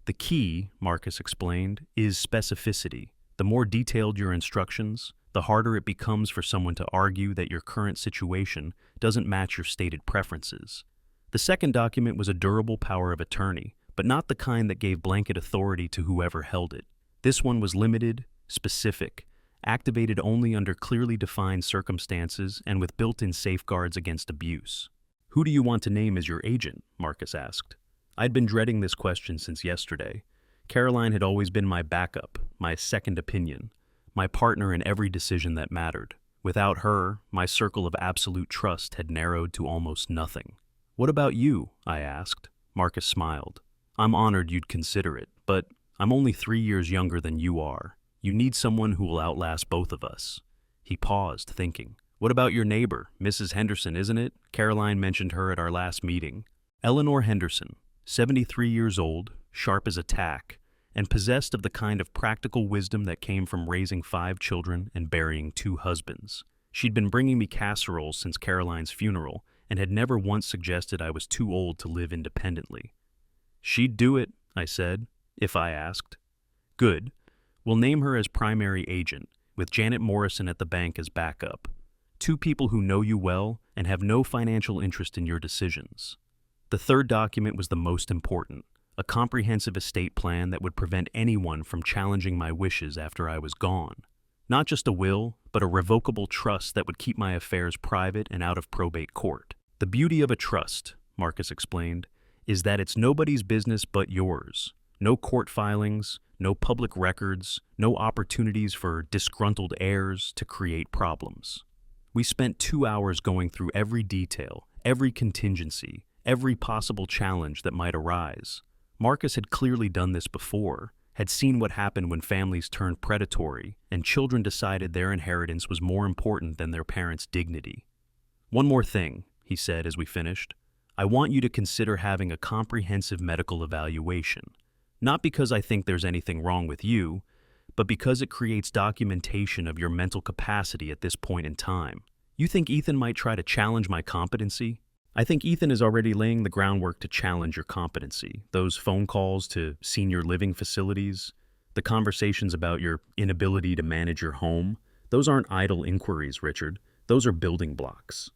"The key," Marcus explained, "is specificity. The more detailed your instructions, the harder it becomes for someone to argue that your current situation doesn't match your stated preferences." The second document was a durable power of attorney, but not the kind that gave blanket authority to whoever held it. This one was limited, specific, activated only under clearly defined circumstances and with built-in safeguards against abuse. "Who do you want to name as your agent?" Marcus asked. I'd been dreading this question since yesterday. Caroline had always been my backup, my second opinion, my partner in every decision that mattered. Without her, my circle of absolute trust had narrowed to almost nothing. "What about you?" I asked. Marcus smiled. "I'm honored you'd consider it, but I'm only 3 years younger than you are. You need someone who will outlast both of us." He paused, thinking. "What about your neighbor, Mrs. Henderson, isn't it? Caroline mentioned her at our last meeting." Eleanor Henderson, 73 years old, sharp as a tack, and possessed of the kind of practical wisdom that came from raising 5 children and burying 2 husbands. She'd been bringing me casseroles since Caroline's funeral and had never once suggested I was too old to live independently. "She'd do it," I said, "if I asked." "Good. We'll name her as primary agent, with Janet Morrison at the bank as backup. Two people who know you well and have no financial interest in your decisions. The third document was the most important, a comprehensive estate plan that would prevent anyone from challenging my wishes after I was gone. Not just a will, but a revocable trust that would keep my affairs private and out of probate court. The beauty of a trust, Marcus explained, is that it's nobody's business but yours. No court filings, no public records, no opportunities for disgruntled heirs to create problems. We spent 2 hours going through every detail, every contingency, every possible challenge that might arise. Marcus had clearly done this before, had seen what happened when families turned predatory and children decided their inheritance was more important than their parents' dignity. One more thing, he said as we finished. I want you to consider having a comprehensive medical evaluation. Not because I think there's anything wrong with you, but because it creates documentation of your mental capacity at this point in time. You think Ethan might try to challenge my competency? I think Ethan is already laying the groundwork to challenge your competency. Those phone calls to senior living facilities, the conversations about your inability to manage your home, those aren't idle inquiries, Richard. Those are building blocks.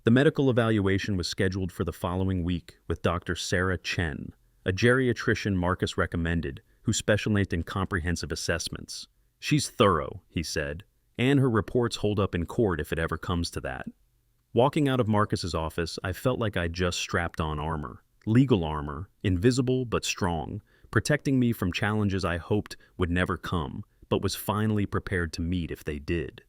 The medical evaluation was scheduled for the following week with Dr. Sarah Chen, a geriatrician Marcus recommended, who specialized in comprehensive assessments. She's thorough, he said, and her reports hold up in court if it ever comes to that. Walking out of Marcus's office, I felt like I'd just strapped on armor. Legal armor, invisible but strong, protecting me from challenges I hoped would never come, but was finally prepared to meet if they did.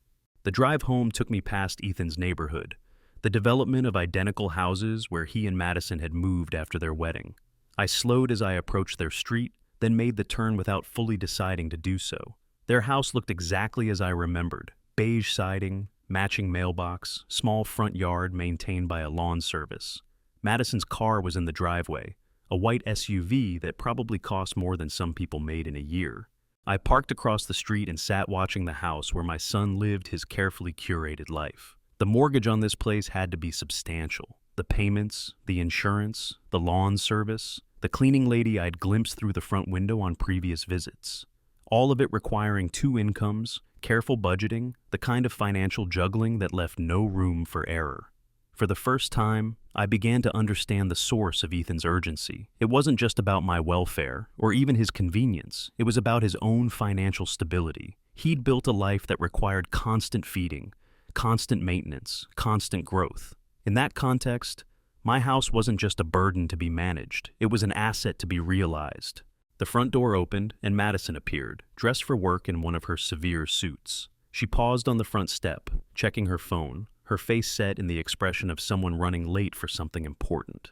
The drive home took me past Ethan's neighborhood, the development of identical houses where he and Madison had moved after their wedding. I slowed as I approached their street, then made the turn without fully deciding to do so. Their house looked exactly as I remembered, beige siding, matching mailbox, small front yard maintained by a lawn service. Madison's car was in the driveway, a white SUV that probably cost more than some people made in a year. I parked across the street and sat watching the house where my son lived his carefully curated life. The mortgage on this place had to be substantial. The payments, the insurance, the lawn service, the cleaning lady I'd glimpsed through the front window on previous visits. All of it requiring 2 incomes, careful budgeting, the kind of financial juggling that left no room for error. For the first time, I began to understand the source of Ethan's urgency. It wasn't just about my welfare, or even his convenience. It was about his own financial stability. He'd built a life that required constant feeding, constant maintenance, constant growth. In that context, my house wasn't just a burden to be managed. It was an asset to be realized. The front door opened, and Madison appeared, dressed for work in one of her severe suits. She paused on the front step, checking her phone, her face set in the expression of someone running late for something important.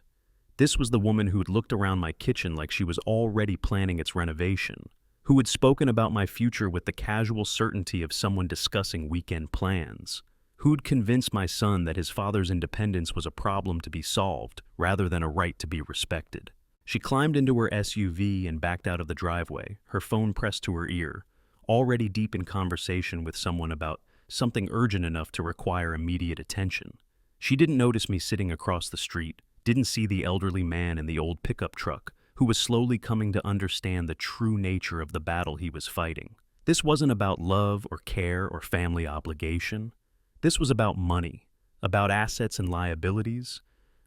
This was the woman who'd looked around my kitchen like she was already planning its renovation, who had spoken about my future with the casual certainty of someone discussing weekend plans, who'd convinced my son that his father's independence was a problem to be solved rather than a right to be respected. She climbed into her SUV and backed out of the driveway, her phone pressed to her ear, already deep in conversation with someone about something urgent enough to require immediate attention. She didn't notice me sitting across the street, didn't see the elderly man in the old pickup truck, who was slowly coming to understand the true nature of the battle he was fighting. This wasn't about love or care or family obligation. This was about money, about assets and liabilities,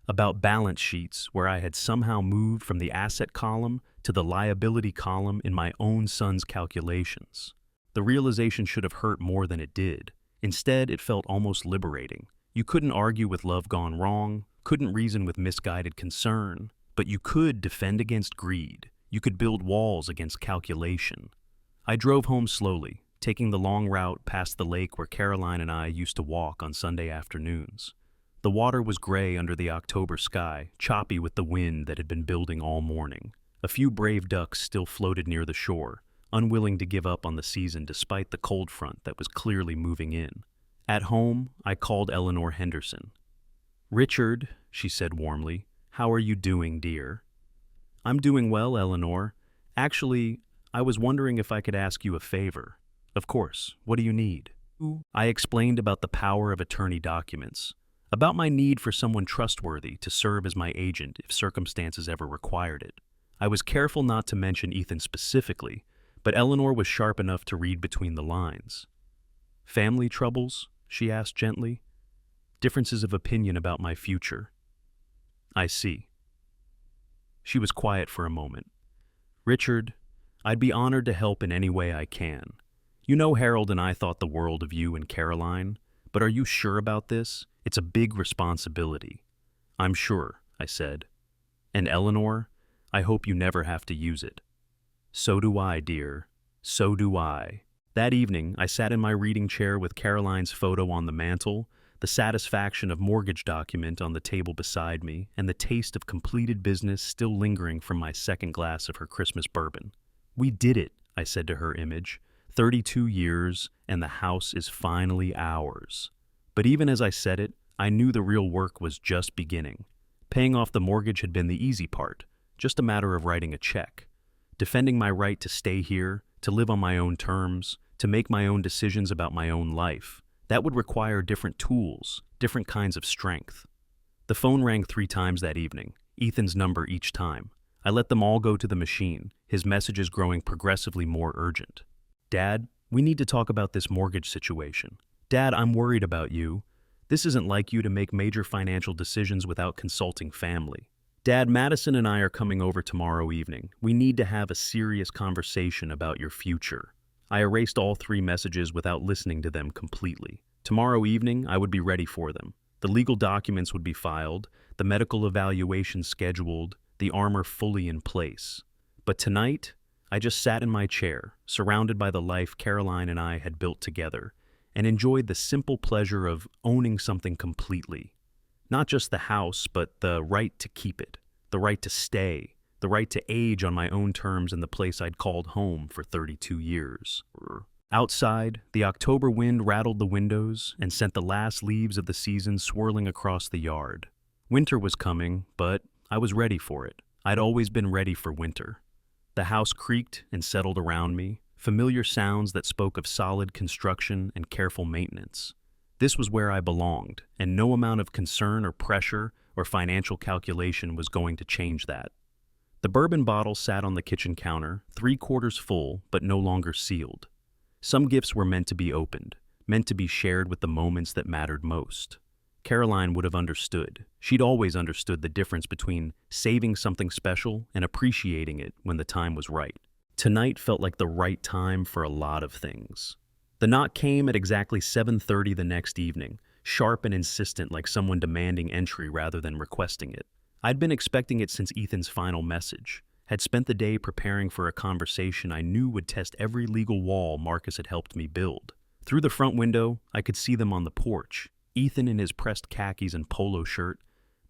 about balance sheets where I had somehow moved from the asset column to the liability column in my own son's calculations. The realization should have hurt more than it did. Instead, it felt almost liberating. You couldn't argue with love gone wrong, couldn't reason with misguided concern, but you could defend against greed. You could build walls against calculation. I drove home slowly, taking the long route past the lake where Caroline and I used to walk on Sunday afternoons. The water was gray under the October sky, choppy with the wind that had been building all morning. A few brave ducks still floated near the shore, unwilling to give up on the season despite the cold front that was clearly moving in. At home, I called Eleanor Henderson. "Richard," she said warmly, "how are you doing, dear?" "I'm doing well, Eleanor. Actually, I was wondering if I could ask you a favor." "Of course. What do you need?" I explained about the power of attorney documents, about my need for someone trustworthy to serve as my agent if circumstances ever required it. I was careful not to mention Ethan specifically, but Eleanor was sharp enough to read between the lines. "Family troubles?" she asked gently. Differences of opinion about my future. I see. She was quiet for a moment. Richard, I'd be honored to help in any way I can. You know Harold and I thought the world of you and Caroline, but are you sure about this? It's a big responsibility. I'm sure, I said. And Eleanor, I hope you never have to use it. So do I, dear. So do I. That evening, I sat in my reading chair with Caroline's photo on the mantel, the satisfaction of mortgage document on the table beside me, and the taste of completed business still lingering from my second glass of her Christmas bourbon. We did it, I said to her image. 32 years, and the house is finally ours. But even as I said it, I knew the real work was just beginning. Paying off the mortgage had been the easy part, just a matter of writing a check. Defending my right to stay here, to live on my own terms, to make my own decisions about my own life. That would require different tools, different kinds of strength. The phone rang 3 times that evening, Ethan's number each time. I let them all go to the machine, his messages growing progressively more urgent. Dad, we need to talk about this mortgage situation. Dad, I'm worried about you. This isn't like you to make major financial decisions without consulting family. Dad, Madison and I are coming over tomorrow evening. We need to have a serious conversation about your future. I erased all 3 messages without listening to them completely. Tomorrow evening, I would be ready for them. The legal documents would be filed, the medical evaluation scheduled, the armor fully in place. But tonight, I just sat in my chair, surrounded by the life Caroline and I had built together, and enjoyed the simple pleasure of owning something completely. Not just the house, but the right to keep it, the right to stay, the right to age on my own terms in the place I'd called home for 32 years. Outside, the October wind rattled the windows and sent the last leaves of the season swirling across the yard. Winter was coming, but I was ready for it. I'd always been ready for winter. The house creaked and settled around me, familiar sounds that spoke of solid construction and careful maintenance. This was where I belonged, and no amount of concern or pressure or financial calculation was going to change that. The bourbon bottle sat on the kitchen counter, 3/4 full, but no longer sealed. Some gifts were meant to be opened, meant to be shared with the moments that mattered most. Caroline would have understood. She'd always understood the difference between saving something special and appreciating it when the time was right. Tonight felt like the right time for a lot of things. The knock came at exactly 7:30 the next evening, sharp and insistent like someone demanding entry rather than requesting it. I'd been expecting it since Ethan's final message, had spent the day preparing for a conversation I knew would test every legal wall Marcus had helped me build. Through the front window, I could see them on the porch, Ethan in his pressed khakis and polo shirt,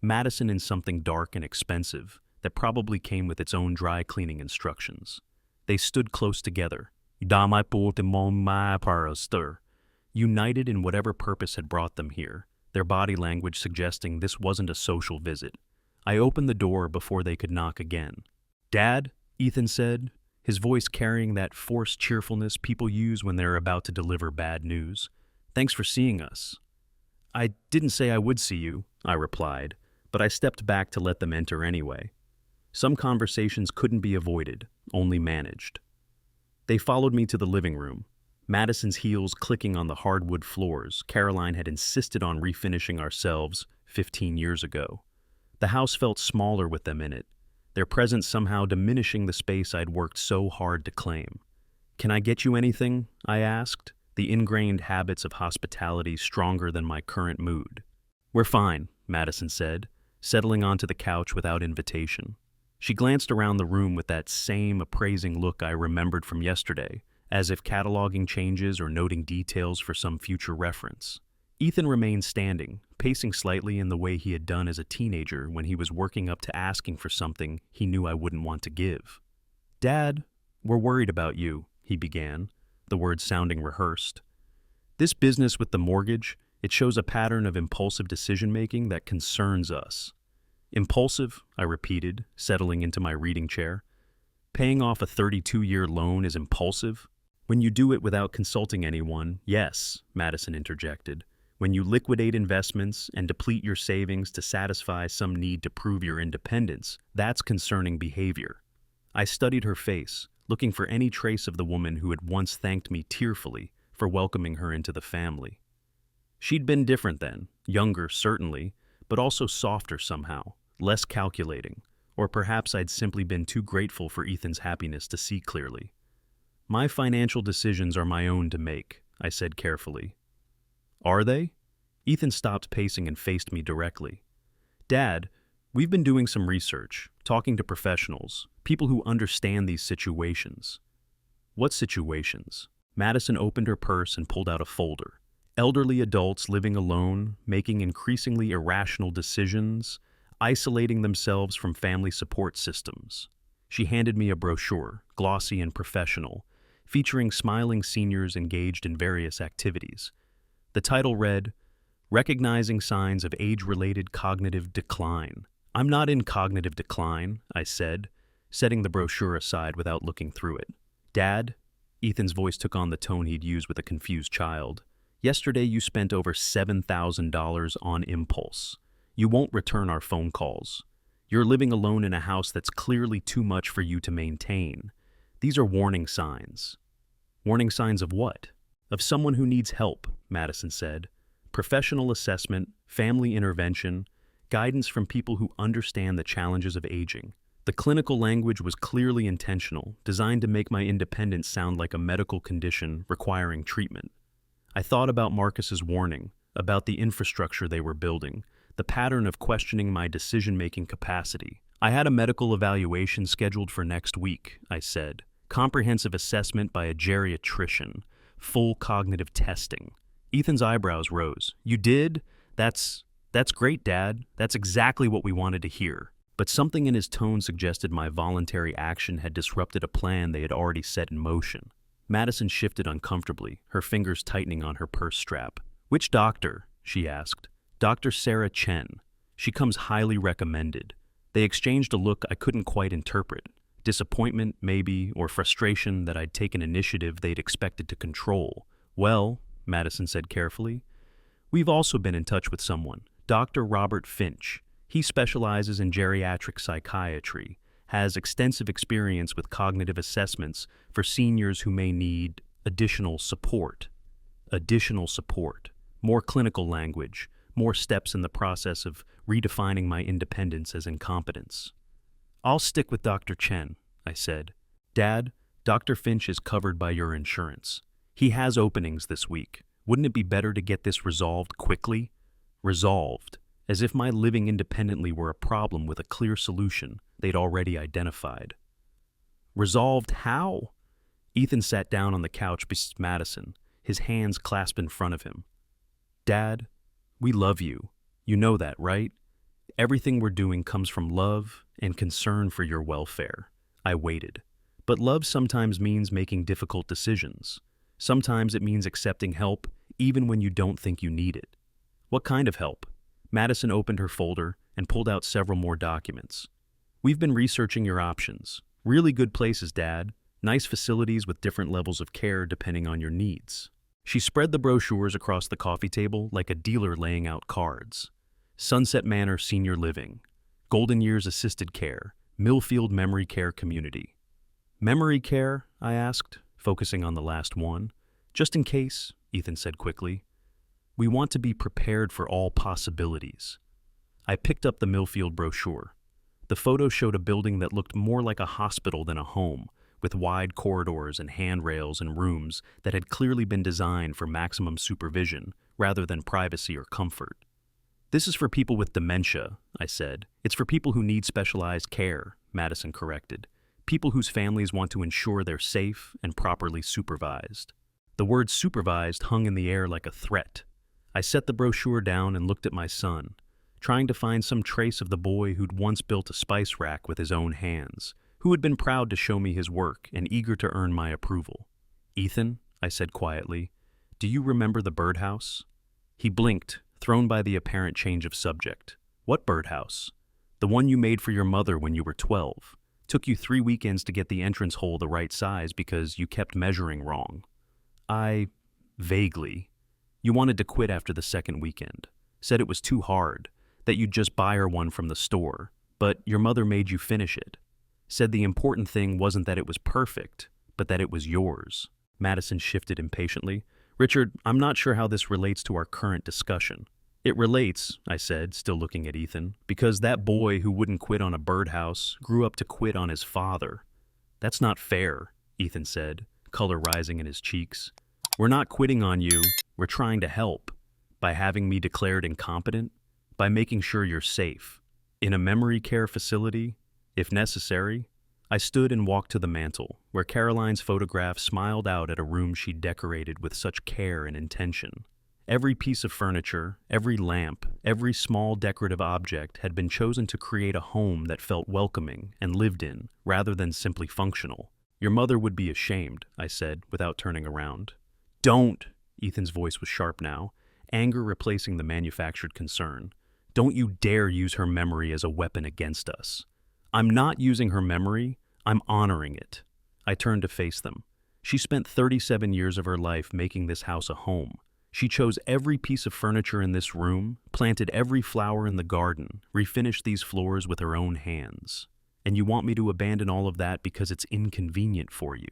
Madison in something dark and expensive that probably came with its own dry cleaning instructions. They stood close together, united in whatever purpose had brought them here, their body language suggesting this wasn't a social visit. I opened the door before they could knock again. "Dad," Ethan said, his voice carrying that forced cheerfulness people use when they're about to deliver bad news. "Thanks for seeing us." "I didn't say I would see you," I replied, but I stepped back to let them enter anyway. Some conversations couldn't be avoided, only managed. They followed me to the living room, Madison's heels clicking on the hardwood floors Caroline had insisted on refinishing ourselves 15 years ago. The house felt smaller with them in it, their presence somehow diminishing the space I'd worked so hard to claim. "Can I get you anything?" I asked, the ingrained habits of hospitality stronger than my current mood. "We're fine," Madison said, settling onto the couch without invitation. She glanced around the room with that same appraising look I remembered from yesterday, as if cataloging changes or noting details for some future reference. Ethan remained standing, pacing slightly in the way he had done as a teenager when he was working up to asking for something he knew I wouldn't want to give. "Dad, we're worried about you," he began, the words sounding rehearsed. "This business with the mortgage, it shows a pattern of impulsive decision-making that concerns us." "Impulsive," I repeated, settling into my reading chair. "Paying off a 32-year loan is impulsive? When you do it without consulting anyone, yes," Madison interjected. "When you liquidate investments and deplete your savings to satisfy some need to prove your independence, that's concerning behavior." I studied her face, looking for any trace of the woman who had once thanked me tearfully for welcoming her into the family. She'd been different then, Younger, certainly, but also softer somehow, less calculating. Or perhaps I'd simply been too grateful for Ethan's happiness to see clearly. My financial decisions are my own to make, I said carefully. Are they? Ethan stopped pacing and faced me directly. Dad, we've been doing some research, talking to professionals, people who understand these situations. What situations? Madison opened her purse and pulled out a folder. Elderly adults living alone, making increasingly irrational decisions, isolating themselves from family support systems. She handed me a brochure, glossy and professional, featuring smiling seniors engaged in various activities. The title read, Recognizing Signs of Age-Related Cognitive Decline. I'm not in cognitive decline, I said, setting the brochure aside without looking through it. Dad, Ethan's voice took on the tone he'd use with a confused child. Yesterday you spent over $7,000 on impulse. You won't return our phone calls. You're living alone in a house that's clearly too much for you to maintain. These are warning signs. Warning signs of what? Of someone who needs help, Madison said. Professional assessment, family intervention, guidance from people who understand the challenges of aging. The clinical language was clearly intentional, designed to make my independence sound like a medical condition requiring treatment. I thought about Marcus's warning, about the infrastructure they were building, the pattern of questioning my decision-making capacity. I had a medical evaluation scheduled for next week, I said. Comprehensive assessment by a geriatrician, full cognitive testing. Ethan's eyebrows rose. You did? That's great, Dad. That's exactly what we wanted to hear. But something in his tone suggested my voluntary action had disrupted a plan they had already set in motion. Madison shifted uncomfortably, her fingers tightening on her purse strap. Which doctor? She asked. Dr. Sarah Chen. She comes highly recommended. They exchanged a look I couldn't quite interpret. Disappointment, maybe, or frustration that I'd taken initiative they'd expected to control. Well, Madison said carefully, we've also been in touch with someone, Dr. Robert Finch. He specializes in geriatric psychiatry, has extensive experience with cognitive assessments for seniors who may need additional support. Additional support. More clinical language, more steps in the process of redefining my independence as incompetence. I'll stick with Dr. Chen, I said. Dad, Dr. Finch is covered by your insurance. He has openings this week. Wouldn't it be better to get this resolved quickly? Resolved, as if my living independently were a problem with a clear solution they'd already identified. Resolved how? Ethan sat down on the couch beside Madison, his hands clasped in front of him. Dad, we love you. You know that, right? Everything we're doing comes from love and concern for your welfare. I waited. But love sometimes means making difficult decisions. Sometimes it means accepting help even when you don't think you need it. What kind of help? Madison opened her folder and pulled out several more documents. We've been researching your options. Really good places, Dad. Nice facilities with different levels of care depending on your needs. She spread the brochures across the coffee table like a dealer laying out cards. Sunset Manor Senior Living, Golden Years Assisted Care, Millfield Memory Care Community. Memory care? I asked, focusing on the last one. Just in case, Ethan said quickly. We want to be prepared for all possibilities. I picked up the Millfield brochure. The photo showed a building that looked more like a hospital than a home, with wide corridors and handrails and rooms that had clearly been designed for maximum supervision rather than privacy or comfort. This is for people with dementia, I said. It's for people who need specialized care, Madison corrected. People whose families want to ensure they're safe and properly supervised. The word supervised hung in the air like a threat. I set the brochure down and looked at my son, trying to find some trace of the boy who'd once built a spice rack with his own hands, who had been proud to show me his work and eager to earn my approval. Ethan, I said quietly, do you remember the birdhouse? He blinked, thrown by the apparent change of subject. What birdhouse? The one you made for your mother when you were 12. Took you 3 weekends to get the entrance hole the right size because you kept measuring wrong. Vaguely. You wanted to quit after the second weekend. Said it was too hard, that you'd just buy her one from the store, but your mother made you finish it. Said the important thing wasn't that it was perfect, but that it was yours. Madison shifted impatiently. Richard, I'm not sure how this relates to our current discussion. It relates, I said, still looking at Ethan, because that boy who wouldn't quit on a birdhouse grew up to quit on his father. That's not fair, Ethan said, color rising in his cheeks. We're not quitting on you, we're trying to help. By having me declared incompetent, by making sure you're safe. In a memory care facility, if necessary. I stood and walked to the mantel, where Caroline's photograph smiled out at a room she'd decorated with such care and intention. Every piece of furniture, every lamp, every small decorative object had been chosen to create a home that felt welcoming and lived in, rather than simply functional. Your mother would be ashamed, I said, without turning around. Don't! Ethan's voice was sharp now, anger replacing the manufactured concern. Don't you dare use her memory as a weapon against us. I'm not using her memory, I'm honoring it. I turned to face them. She spent 37 years of her life making this house a home. She chose every piece of furniture in this room, planted every flower in the garden, refinished these floors with her own hands. And you want me to abandon all of that because it's inconvenient for you?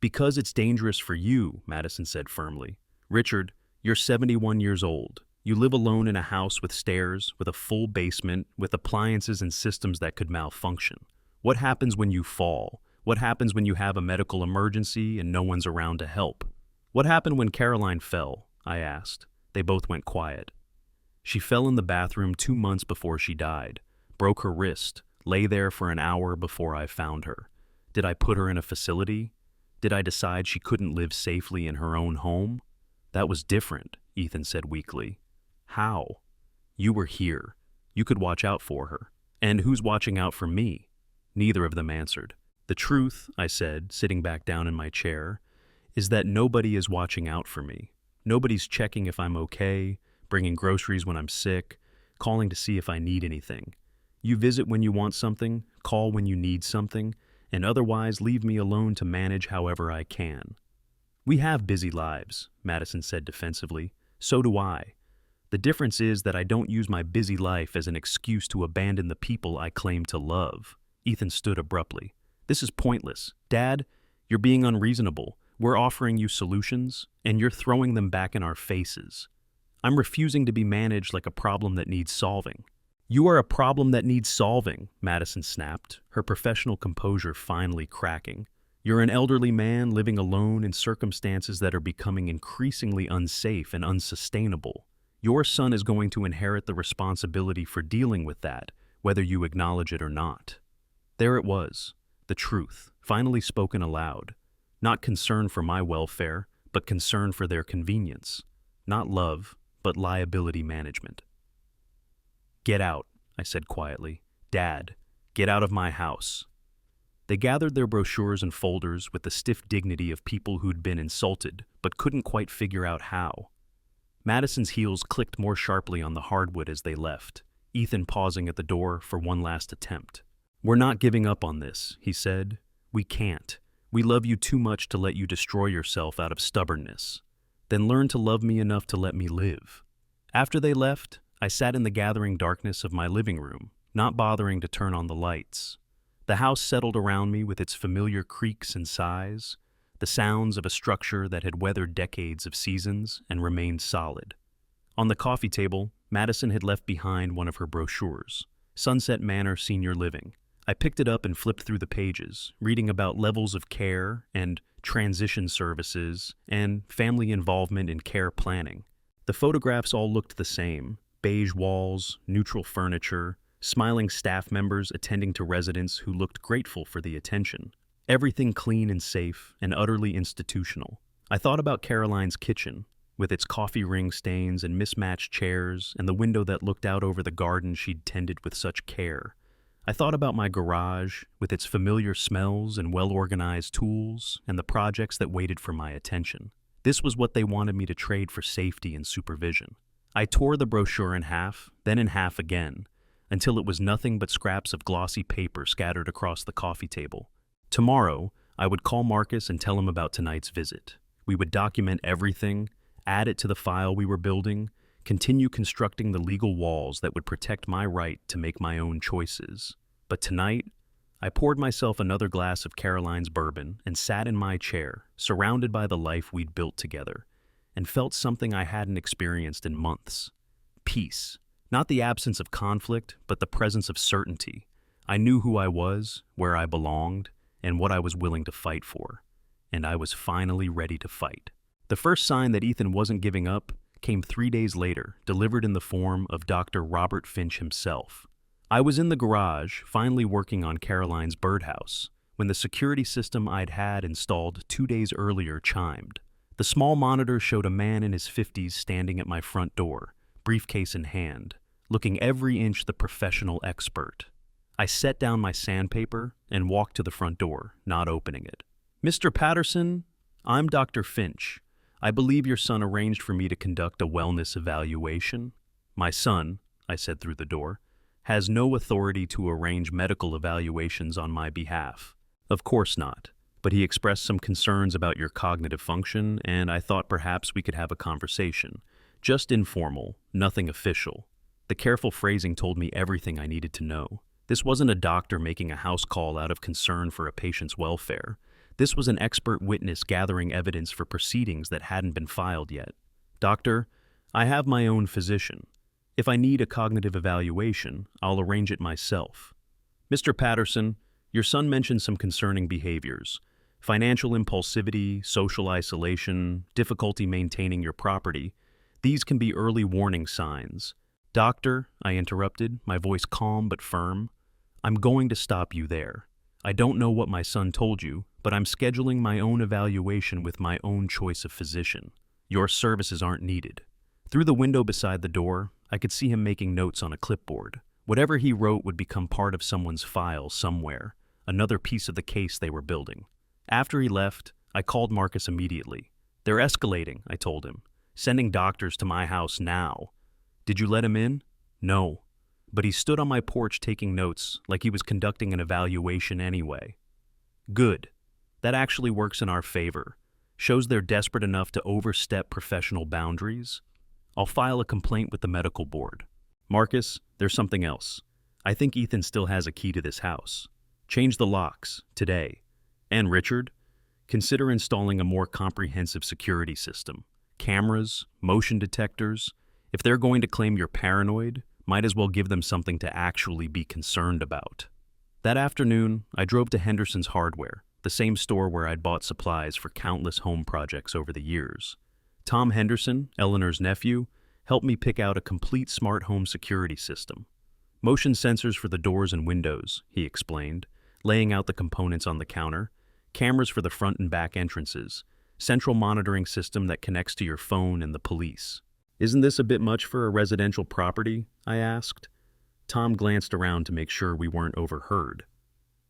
Because it's dangerous for you, Madison said firmly. Richard, you're 71 years old. You live alone in a house with stairs, with a full basement, with appliances and systems that could malfunction. What happens when you fall? What happens when you have a medical emergency and no one's around to help? What happened when Caroline fell? I asked. They both went quiet. She fell in the bathroom 2 months before she died, broke her wrist, lay there for an hour before I found her. Did I put her in a facility? Did I decide she couldn't live safely in her own home? That was different, Ethan said weakly. How? You were here. You could watch out for her. And who's watching out for me? Neither of them answered. The truth, I said, sitting back down in my chair, is that nobody is watching out for me. Nobody's checking if I'm okay, bringing groceries when I'm sick, calling to see if I need anything. You visit when you want something, call when you need something, and otherwise leave me alone to manage however I can. We have busy lives, Madison said defensively. So do I. The difference is that I don't use my busy life as an excuse to abandon the people I claim to love. Ethan stood abruptly. This is pointless. Dad, you're being unreasonable. We're offering you solutions, and you're throwing them back in our faces. I'm refusing to be managed like a problem that needs solving. You are a problem that needs solving, Madison snapped, her professional composure finally cracking. You're an elderly man living alone in circumstances that are becoming increasingly unsafe and unsustainable. Your son is going to inherit the responsibility for dealing with that, whether you acknowledge it or not. There it was, the truth, finally spoken aloud. Not concern for my welfare, but concern for their convenience. Not love, but liability management. Get out, I said quietly. Dad, get out of my house. They gathered their brochures and folders with the stiff dignity of people who'd been insulted, but couldn't quite figure out how. Madison's heels clicked more sharply on the hardwood as they left, Ethan pausing at the door for one last attempt. We're not giving up on this, he said. We can't. We love you too much to let you destroy yourself out of stubbornness. Then learn to love me enough to let me live. After they left, I sat in the gathering darkness of my living room, not bothering to turn on the lights. The house settled around me with its familiar creaks and sighs, the sounds of a structure that had weathered decades of seasons and remained solid. On the coffee table, Madison had left behind one of her brochures, Sunset Manor Senior Living. I picked it up and flipped through the pages, reading about levels of care and transition services and family involvement in care planning. The photographs all looked the same: beige walls, neutral furniture, smiling staff members attending to residents who looked grateful for the attention. Everything clean and safe and utterly institutional. I thought about Caroline's kitchen, with its coffee ring stains and mismatched chairs and the window that looked out over the garden she'd tended with such care. I thought about my garage, with its familiar smells and well-organized tools and the projects that waited for my attention. This was what they wanted me to trade for safety and supervision. I tore the brochure in half, then in half again, until it was nothing but scraps of glossy paper scattered across the coffee table. Tomorrow, I would call Marcus and tell him about tonight's visit. We would document everything, add it to the file we were building, continue constructing the legal walls that would protect my right to make my own choices. But tonight, I poured myself another glass of Caroline's bourbon and sat in my chair, surrounded by the life we'd built together, and felt something I hadn't experienced in months. peace. Not the absence of conflict, but the presence of certainty. I knew who I was, where I belonged, and what I was willing to fight for. And I was finally ready to fight. The first sign that Ethan wasn't giving up came 3 days later, delivered in the form of Dr. Robert Finch himself. I was in the garage, finally working on Caroline's birdhouse, when the security system I'd had installed 2 days earlier chimed. The small monitor showed a man in his 50s standing at my front door, briefcase in hand, looking every inch the professional expert. I set down my sandpaper and walked to the front door, not opening it. "Mr. Patterson, I'm Dr. Finch. I believe your son arranged for me to conduct a wellness evaluation." "My son," I said through the door, "has no authority to arrange medical evaluations on my behalf." "Of course not, but he expressed some concerns about your cognitive function, and I thought perhaps we could have a conversation. Just informal, nothing official." The careful phrasing told me everything I needed to know. This wasn't a doctor making a house call out of concern for a patient's welfare. This was an expert witness gathering evidence for proceedings that hadn't been filed yet. "Doctor, I have my own physician. If I need a cognitive evaluation, I'll arrange it myself." "Mr. Patterson, your son mentioned some concerning behaviors. Financial impulsivity, social isolation, difficulty maintaining your property. These can be early warning signs." "Doctor," I interrupted, my voice calm but firm, "I'm going to stop you there. I don't know what my son told you, but I'm scheduling my own evaluation with my own choice of physician. Your services aren't needed." Through the window beside the door, I could see him making notes on a clipboard. Whatever he wrote would become part of someone's file somewhere, another piece of the case they were building. After he left, I called Marcus immediately. "They're escalating," I told him. "Sending doctors to my house now." "Did you let him in?" "No. But he stood on my porch taking notes, like he was conducting an evaluation anyway." "Good. That actually works in our favor. Shows they're desperate enough to overstep professional boundaries. I'll file a complaint with the medical board." "Marcus, there's something else. I think Ethan still has a key to this house. Change the locks, today. And Richard, consider installing a more comprehensive security system. Cameras, motion detectors. If they're going to claim you're paranoid, might as well give them something to actually be concerned about." That afternoon, I drove to Henderson's Hardware, the same store where I'd bought supplies for countless home projects over the years. Tom Henderson, Eleanor's nephew, helped me pick out a complete smart home security system. "Motion sensors for the doors and windows," he explained, laying out the components on the counter. "Cameras for the front and back entrances. Central monitoring system that connects to your phone and the police." "Isn't this a bit much for a residential property?" I asked. Tom glanced around to make sure we weren't overheard.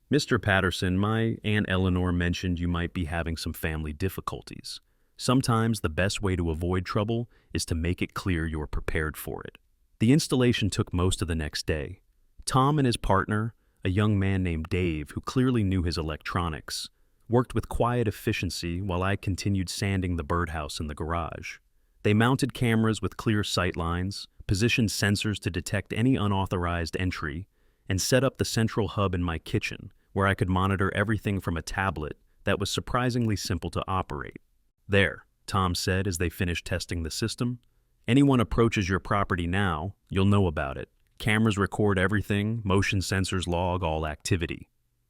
"Mr. Patterson, my Aunt Eleanor mentioned you might be having some family difficulties. Sometimes the best way to avoid trouble is to make it clear you're prepared for it." The installation took most of the next day. Tom and his partner, a young man named Dave who clearly knew his electronics, worked with quiet efficiency while I continued sanding the birdhouse in the garage. They mounted cameras with clear sight lines, positioned sensors to detect any unauthorized entry, and set up the central hub in my kitchen, where I could monitor everything from a tablet that was surprisingly simple to operate. "There," Tom said as they finished testing the system. "Anyone approaches your property now, you'll know about it. Cameras record everything, motion sensors log all activity.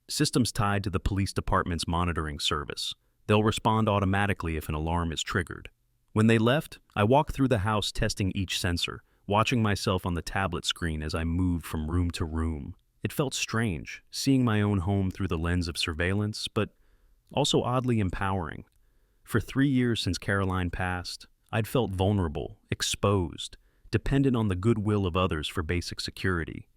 System's tied to the police department's monitoring service. They'll respond automatically if an alarm is triggered." When they left, I walked through the house testing each sensor, watching myself on the tablet screen as I moved from room to room. It felt strange, seeing my own home through the lens of surveillance, but also oddly empowering. For 3 years since Caroline passed, I'd felt vulnerable, exposed, dependent on the goodwill of others for basic security.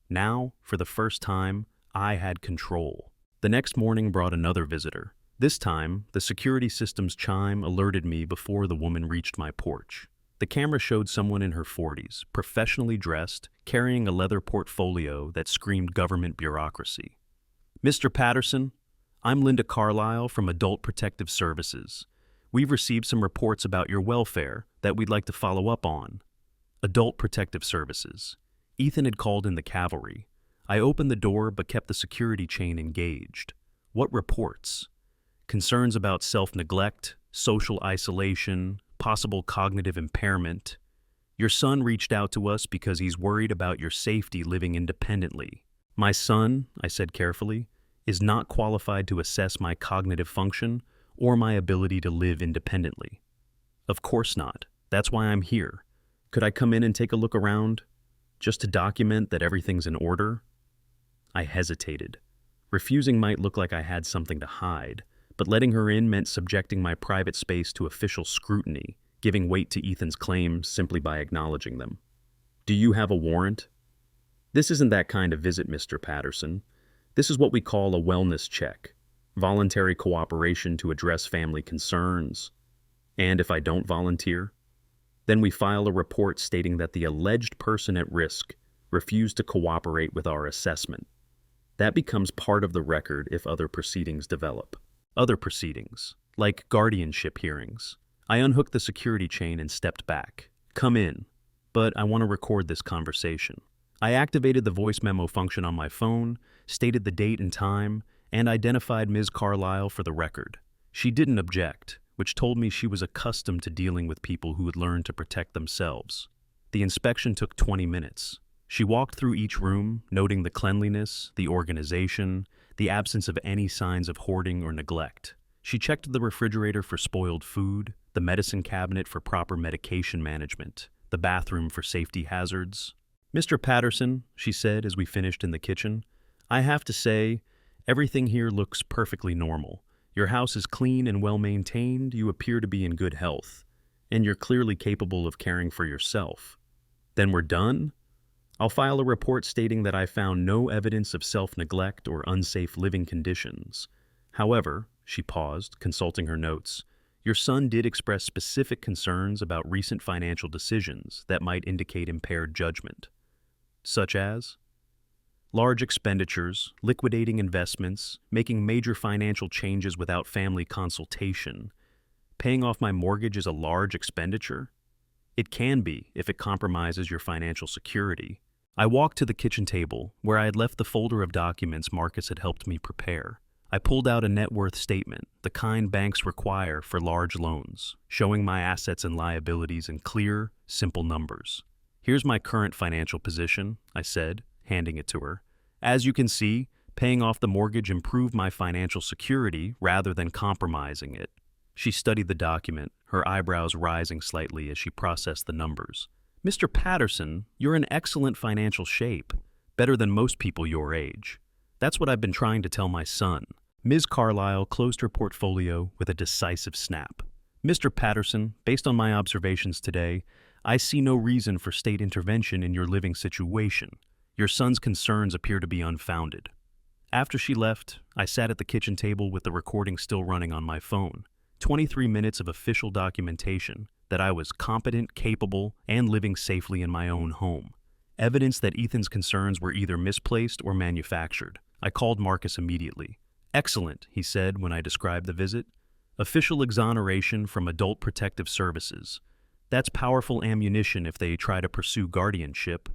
Now, for the first time, I had control. The next morning brought another visitor. This time, the security system's chime alerted me before the woman reached my porch. The camera showed someone in her 40s, professionally dressed, carrying a leather portfolio that screamed government bureaucracy. "Mr. Patterson, I'm Linda Carlisle from Adult Protective Services. We've received some reports about your welfare that we'd like to follow up on." Adult Protective Services. Ethan had called in the cavalry. I opened the door but kept the security chain engaged. What reports? Concerns about self-neglect, social isolation, possible cognitive impairment. Your son reached out to us because he's worried about your safety living independently. My son, I said carefully, is not qualified to assess my cognitive function or my ability to live independently. Of course not. That's why I'm here. Could I come in and take a look around? Just to document that everything's in order? I hesitated. Refusing might look like I had something to hide, but letting her in meant subjecting my private space to official scrutiny, giving weight to Ethan's claims simply by acknowledging them. Do you have a warrant? This isn't that kind of visit, Mr. Patterson. This is what we call a wellness check, voluntary cooperation to address family concerns. And if I don't volunteer, then we file a report stating that the alleged person at risk refused to cooperate with our assessment. That becomes part of the record if other proceedings develop. Other proceedings, like guardianship hearings. I unhooked the security chain and stepped back. Come in, but I want to record this conversation. I activated the voice memo function on my phone, stated the date and time, and identified Ms. Carlisle for the record. She didn't object, which told me she was accustomed to dealing with people who had learned to protect themselves. The inspection took 20 minutes. She walked through each room, noting the cleanliness, the organization, the absence of any signs of hoarding or neglect. She checked the refrigerator for spoiled food, the medicine cabinet for proper medication management, the bathroom for safety hazards. Mr. Patterson, she said as we finished in the kitchen, I have to say, everything here looks perfectly normal. Your house is clean and well-maintained, you appear to be in good health, and you're clearly capable of caring for yourself. Then we're done? I'll file a report stating that I found no evidence of self-neglect or unsafe living conditions. However, she paused, consulting her notes, your son did express specific concerns about recent financial decisions that might indicate impaired judgment. Such as large expenditures, liquidating investments, making major financial changes without family consultation. Paying off my mortgage is a large expenditure? It can be if it compromises your financial security. I walked to the kitchen table, where I had left the folder of documents Marcus had helped me prepare. I pulled out a net worth statement, the kind banks require for large loans, showing my assets and liabilities in clear, simple numbers. Here's my current financial position, I said, handing it to her. As you can see, paying off the mortgage improved my financial security rather than compromising it. She studied the document, her eyebrows rising slightly as she processed the numbers. Mr. Patterson, you're in excellent financial shape, better than most people your age. That's what I've been trying to tell my son. Ms. Carlisle closed her portfolio with a decisive snap. Mr. Patterson, based on my observations today, I see no reason for state intervention in your living situation. Your son's concerns appear to be unfounded. After she left, I sat at the kitchen table with the recording still running on my phone. 23 minutes of official documentation that I was competent, capable, and living safely in my own home. Evidence that Ethan's concerns were either misplaced or manufactured. I called Marcus immediately. Excellent, he said when I described the visit. Official exoneration from Adult Protective Services. That's powerful ammunition if they try to pursue guardianship.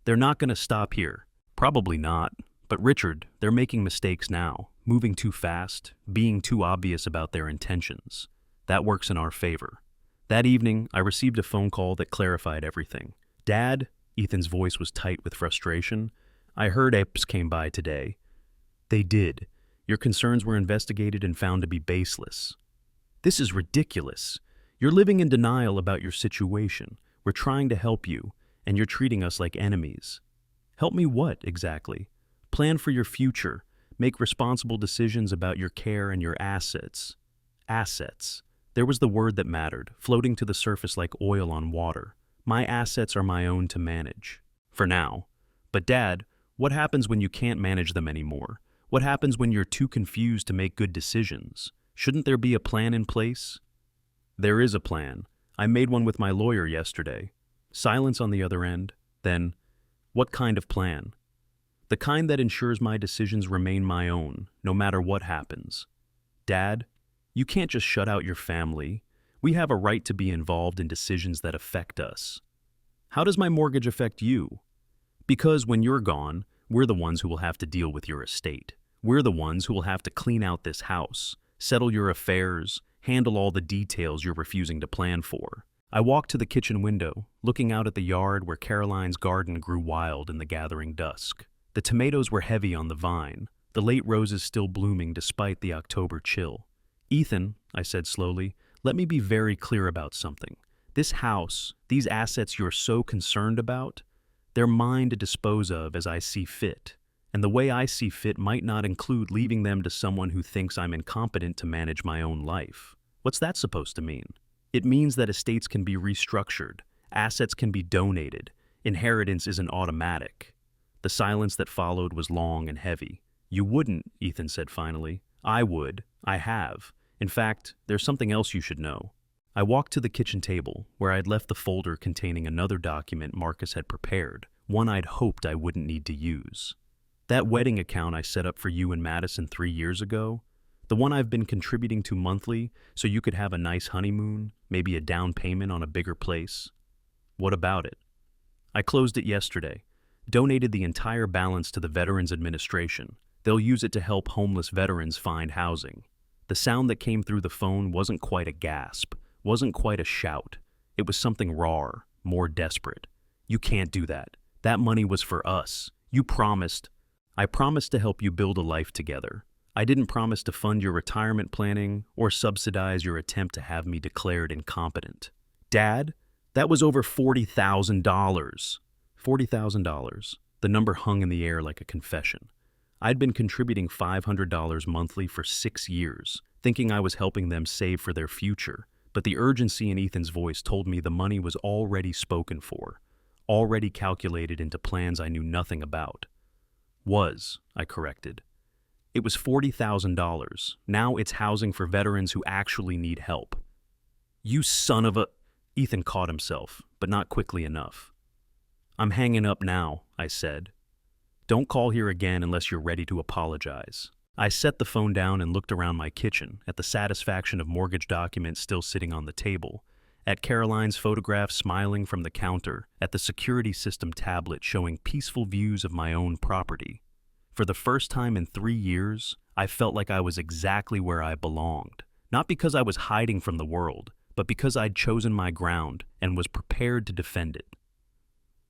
They're not going to stop here. Probably not. But Richard, they're making mistakes now, moving too fast, being too obvious about their intentions. That works in our favor. That evening, I received a phone call that clarified everything. Dad, Ethan's voice was tight with frustration. I heard APS came by today. They did. Your concerns were investigated and found to be baseless. This is ridiculous. You're living in denial about your situation. We're trying to help you, and you're treating us like enemies. Help me what, exactly? Plan for your future. Make responsible decisions about your care and your assets. Assets. There was the word that mattered, floating to the surface like oil on water. My assets are my own to manage. For now. But Dad, what happens when you can't manage them anymore? What happens when you're too confused to make good decisions? Shouldn't there be a plan in place? There is a plan. I made one with my lawyer yesterday. Silence on the other end. Then, what kind of plan? The kind that ensures my decisions remain my own, no matter what happens. Dad, you can't just shut out your family. We have a right to be involved in decisions that affect us. How does my mortgage affect you? Because when you're gone, we're the ones who will have to deal with your estate. We're the ones who will have to clean out this house, settle your affairs, handle all the details you're refusing to plan for. I walked to the kitchen window, looking out at the yard where Caroline's garden grew wild in the gathering dusk. The tomatoes were heavy on the vine, the late roses still blooming despite the October chill. "Ethan," I said slowly, "let me be very clear about something. This house, these assets you're so concerned about, they're mine to dispose of as I see fit. And the way I see fit might not include leaving them to someone who thinks I'm incompetent to manage my own life. What's that supposed to mean? It means that estates can be restructured, assets can be donated, inheritance isn't automatic." The silence that followed was long and heavy. "You wouldn't," Ethan said finally. "I would. I have. In fact, there's something else you should know." I walked to the kitchen table, where I'd left the folder containing another document Marcus had prepared, one I'd hoped I wouldn't need to use. "That wedding account I set up for you and Madison 3 years ago, the one I've been contributing to monthly so you could have a nice honeymoon, maybe a down payment on a bigger place. What about it? I closed it yesterday, donated the entire balance to the Veterans Administration. They'll use it to help homeless veterans find housing." The sound that came through the phone wasn't quite a gasp, wasn't quite a shout. It was something rawer, more desperate. "You can't do that. That money was for us. You promised." "I promised to help you build a life together. I didn't promise to fund your retirement planning or subsidize your attempt to have me declared incompetent." "Dad, that was over $40,000. $40,000. The number hung in the air like a confession. I'd been contributing $500 monthly for 6 years, thinking I was helping them save for their future, but the urgency in Ethan's voice told me the money was already spoken for, already calculated into plans I knew nothing about. I corrected. It was $40,000. Now it's housing for veterans who actually need help. "You son of a—" Ethan caught himself, but not quickly enough. "I'm hanging up now," I said. "Don't call here again unless you're ready to apologize." I set the phone down and looked around my kitchen, at the satisfaction of mortgage documents still sitting on the table, at Caroline's photograph smiling from the counter, at the security system tablet showing peaceful views of my own property. For the first time in 3 years, I felt like I was exactly where I belonged, not because I was hiding from the world, but because I'd chosen my ground and was prepared to defend it.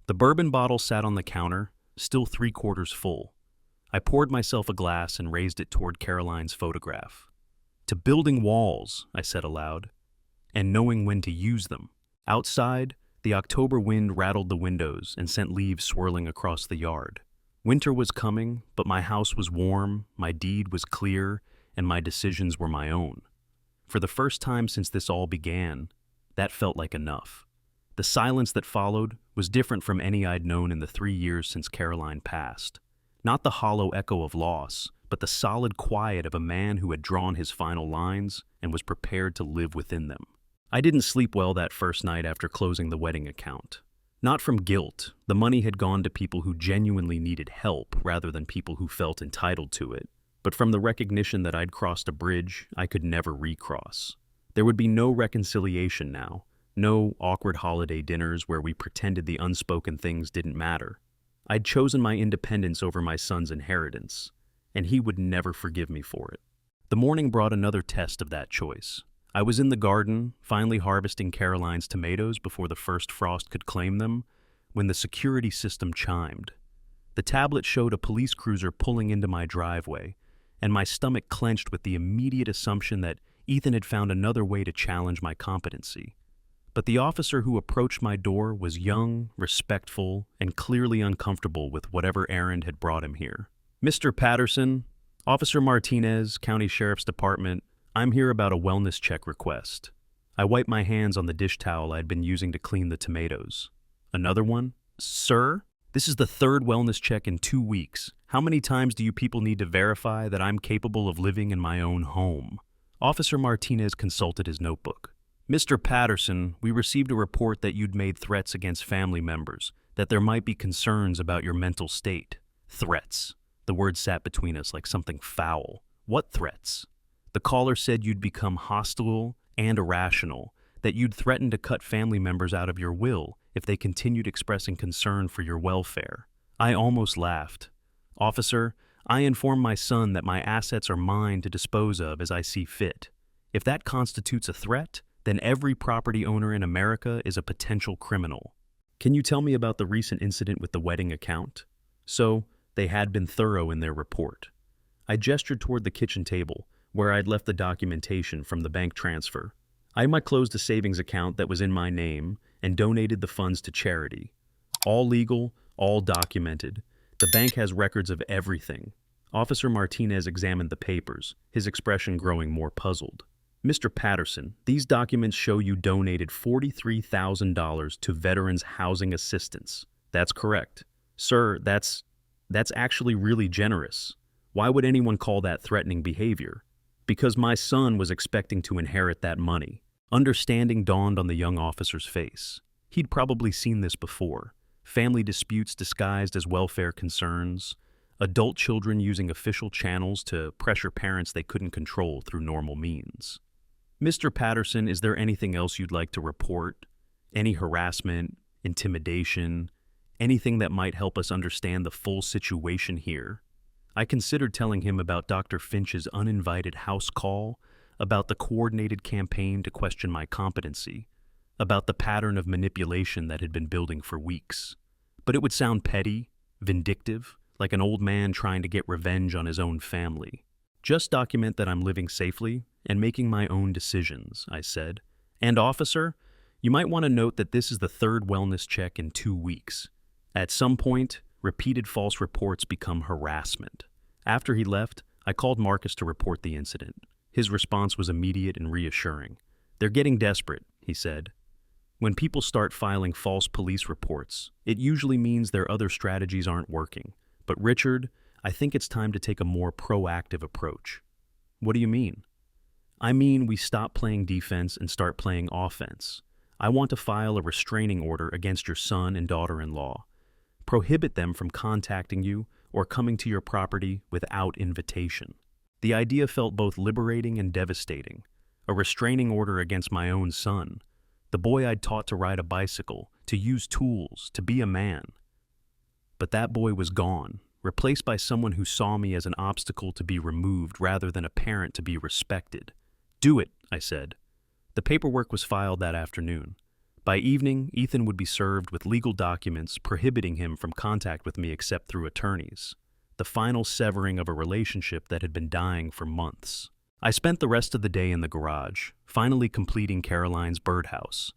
The bourbon bottle sat on the counter, still 3/4 full. I poured myself a glass and raised it toward Caroline's photograph. "To building walls," I said aloud, "and knowing when to use them." Outside, the October wind rattled the windows and sent leaves swirling across the yard. Winter was coming, but my house was warm, my deed was clear, and my decisions were my own. For the first time since this all began, that felt like enough. The silence that followed was different from any I'd known in the 3 years since Caroline passed. Not the hollow echo of loss, but the solid quiet of a man who had drawn his final lines and was prepared to live within them. I didn't sleep well that first night after closing the wedding account. Not from guilt. The money had gone to people who genuinely needed help rather than people who felt entitled to it, but from the recognition that I'd crossed a bridge I could never recross. There would be no reconciliation now. No awkward holiday dinners where we pretended the unspoken things didn't matter. I'd chosen my independence over my son's inheritance, and he would never forgive me for it. The morning brought another test of that choice. I was in the garden, finally harvesting Caroline's tomatoes before the first frost could claim them, when the security system chimed. The tablet showed a police cruiser pulling into my driveway, and my stomach clenched with the immediate assumption that Ethan had found another way to challenge my competency. But the officer who approached my door was young, respectful, and clearly uncomfortable with whatever errand had brought him here. "Mr. Patterson, Officer Martinez, County Sheriff's Department, I'm here about a wellness check request." I wiped my hands on the dish towel I'd been using to clean the tomatoes. "Another one? Sir? This is the 3rd wellness check in 2 weeks. How many times do you people need to verify that I'm capable of living in my own home?" Officer Martinez consulted his notebook. "Mr. Patterson, we received a report that you'd made threats against family members, that there might be concerns about your mental state." Threats. The word sat between us like something foul. What threats? The caller said you'd become hostile and irrational, that you'd threaten to cut family members out of your will if they continued expressing concern for your welfare. I almost laughed. "Officer, I informed my son that my assets are mine to dispose of as I see fit. If that constitutes a threat, then every property owner in America is a potential criminal. Can you tell me about the recent incident with the wedding account? So, they had been thorough in their report. I gestured toward the kitchen table, where I'd left the documentation from the bank transfer. I might closed a savings account that was in my name and donated the funds to charity. All legal, all documented. The bank has records of everything. Officer Martinez examined the papers, his expression growing more puzzled. Mr. Patterson, these documents show you donated $43,000 to Veterans Housing Assistance. That's correct. Sir, that's actually really generous. Why would anyone call that threatening behavior? Because my son was expecting to inherit that money. Understanding dawned on the young officer's face. He'd probably seen this before. Family disputes disguised as welfare concerns. Adult children using official channels to pressure parents they couldn't control through normal means. Mr. Patterson, is there anything else you'd like to report? Any harassment, intimidation, anything that might help us understand the full situation here? I considered telling him about Dr. Finch's uninvited house call, about the coordinated campaign to question my competency, about the pattern of manipulation that had been building for weeks. But it would sound petty, vindictive, like an old man trying to get revenge on his own family. Just document that I'm living safely and making my own decisions, I said. And officer, you might want to note that this is the third wellness check in 2 weeks. At some point, repeated false reports become harassment. After he left, I called Marcus to report the incident. His response was immediate and reassuring. They're getting desperate, he said. When people start filing false police reports, it usually means their other strategies aren't working. But Richard, I think it's time to take a more proactive approach. What do you mean? I mean we stop playing defense and start playing offense. I want to file a restraining order against your son and daughter-in-law. Prohibit them from contacting you or coming to your property without invitation. The idea felt both liberating and devastating. A restraining order against my own son, the boy I'd taught to ride a bicycle, to use tools, to be a man. But that boy was gone, replaced by someone who saw me as an obstacle to be removed rather than a parent to be respected. Do it, I said. The paperwork was filed that afternoon. By evening, Ethan would be served with legal documents prohibiting him from contact with me except through attorneys. The final severing of a relationship that had been dying for months. I spent the rest of the day in the garage, finally completing Caroline's birdhouse.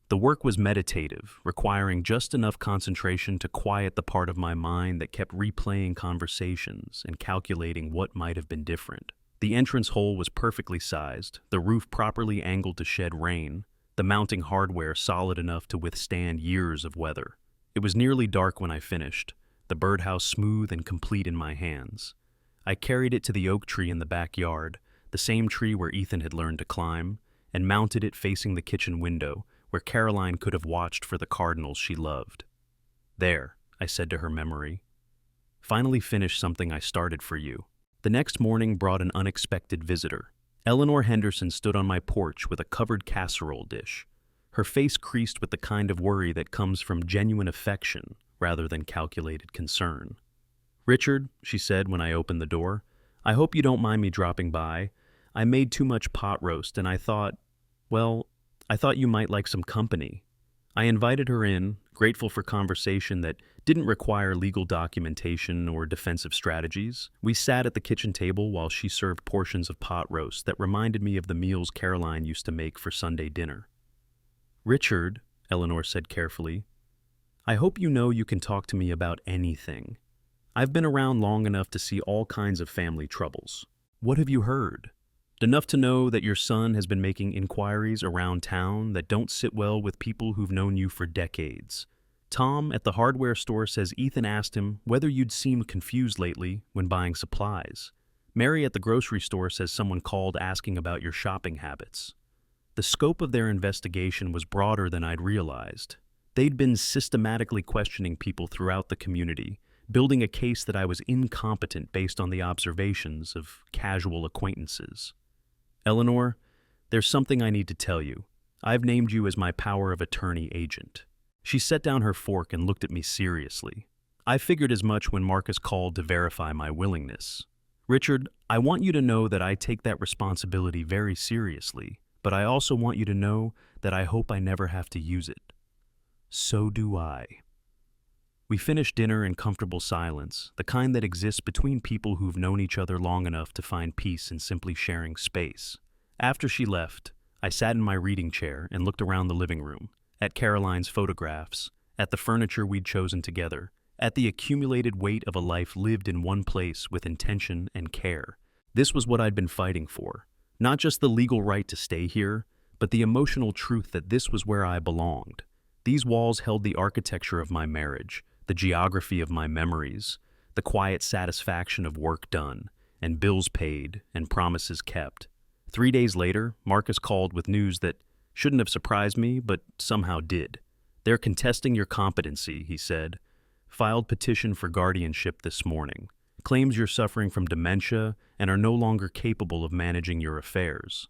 The work was meditative, requiring just enough concentration to quiet the part of my mind that kept replaying conversations and calculating what might have been different. The entrance hole was perfectly sized, the roof properly angled to shed rain, the mounting hardware solid enough to withstand years of weather. It was nearly dark when I finished, the birdhouse smooth and complete in my hands. I carried it to the oak tree in the backyard, the same tree where Ethan had learned to climb, and mounted it facing the kitchen window, where Caroline could have watched for the cardinals she loved. There, I said to her memory. Finally finished something I started for you. The next morning brought an unexpected visitor. Eleanor Henderson stood on my porch with a covered casserole dish, her face creased with the kind of worry that comes from genuine affection rather than calculated concern. Richard, she said when I opened the door, I hope you don't mind me dropping by. I made too much pot roast and I thought you might like some company. I invited her in, grateful for conversation that didn't require legal documentation or defensive strategies. We sat at the kitchen table while she served portions of pot roast that reminded me of the meals Caroline used to make for Sunday dinner. Richard, Eleanor said carefully, I hope you know you can talk to me about anything. I've been around long enough to see all kinds of family troubles. What have you heard? Enough to know that your son has been making inquiries around town that don't sit well with people who've known you for decades. Tom at the hardware store says Ethan asked him whether you'd seemed confused lately when buying supplies. Mary at the grocery store says someone called asking about your shopping habits. The scope of their investigation was broader than I'd realized. They'd been systematically questioning people throughout the community, building a case that I was incompetent based on the observations of casual acquaintances. Eleanor, there's something I need to tell you. I've named you as my power of attorney agent. She set down her fork and looked at me seriously. I figured as much when Marcus called to verify my willingness. Richard, I want you to know that I take that responsibility very seriously. but I also want you to know that I hope I never have to use it. So do I. We finished dinner in comfortable silence, the kind that exists between people who've known each other long enough to find peace in simply sharing space. After she left, I sat in my reading chair and looked around the living room, at Caroline's photographs, at the furniture we'd chosen together, at the accumulated weight of a life lived in one place with intention and care. This was what I'd been fighting for. Not just the legal right to stay here, but the emotional truth that this was where I belonged. These walls held the architecture of my marriage, the geography of my memories, the quiet satisfaction of work done, and bills paid, and promises kept. 3 days later, Marcus called with news that shouldn't have surprised me, but somehow did. "They're contesting your competency," he said. "Filed petition for guardianship this morning. Claims you're suffering from dementia and are no longer capable of managing your affairs."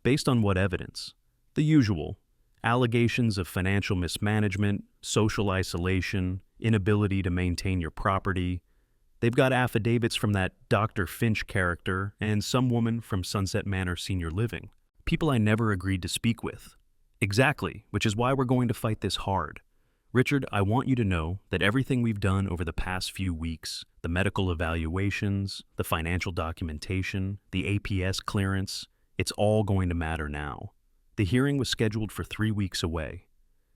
Based on what evidence? The usual. Allegations of financial mismanagement, social isolation, inability to maintain your property. They've got affidavits from that Dr. Finch character and some woman from Sunset Manor Senior Living. People I never agreed to speak with. Exactly, which is why we're going to fight this hard. Richard, I want you to know that everything we've done over the past few weeks, the medical evaluations, the financial documentation, the APS clearance, it's all going to matter now. The hearing was scheduled for 3 weeks away.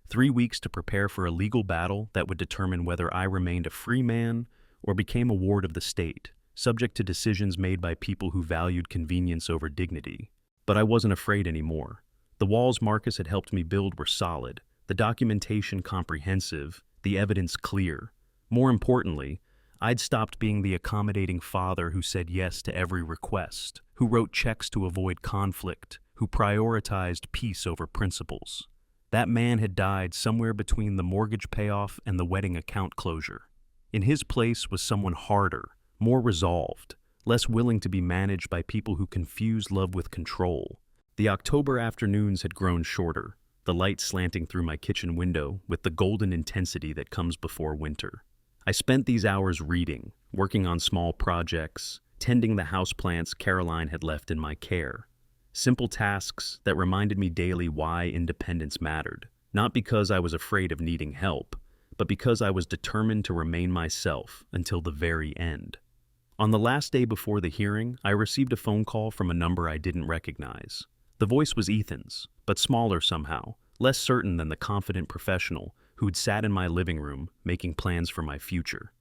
3 weeks to prepare for a legal battle that would determine whether I remained a free man or became a ward of the state, subject to decisions made by people who valued convenience over dignity. But I wasn't afraid anymore. The walls Marcus had helped me build were solid, the documentation comprehensive, the evidence clear. More importantly, I'd stopped being the accommodating father who said yes to every request, who wrote checks to avoid conflict, who prioritized peace over principles. That man had died somewhere between the mortgage payoff and the wedding account closure. In his place was someone harder, more resolved, less willing to be managed by people who confuse love with control. The October afternoons had grown shorter, the light slanting through my kitchen window with the golden intensity that comes before winter. I spent these hours reading, working on small projects, tending the houseplants Caroline had left in my care. Simple tasks that reminded me daily why independence mattered, not because I was afraid of needing help, but because I was determined to remain myself until the very end. On the last day before the hearing, I received a phone call from a number I didn't recognize. The voice was Ethan's, but smaller somehow, less certain than the confident professional who'd sat in my living room making plans for my future.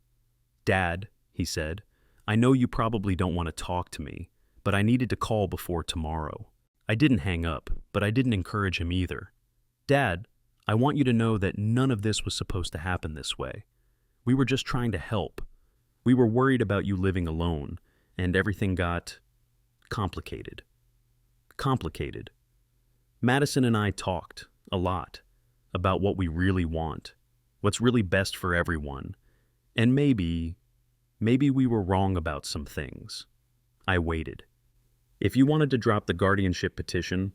"Dad," he said, "I know you probably don't want to talk to me, but I needed to call before tomorrow." I didn't hang up, but I didn't encourage him either. "Dad, I want you to know that none of this was supposed to happen this way. We were just trying to help. We were worried about you living alone, and everything got complicated. Complicated." Madison and I talked, a lot, about what we really want, what's really best for everyone, and maybe we were wrong about some things. I waited. If you wanted to drop the guardianship petition,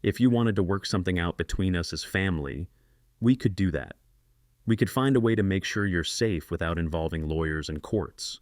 if you wanted to work something out between us as family, we could do that. We could find a way to make sure you're safe without involving lawyers and courts.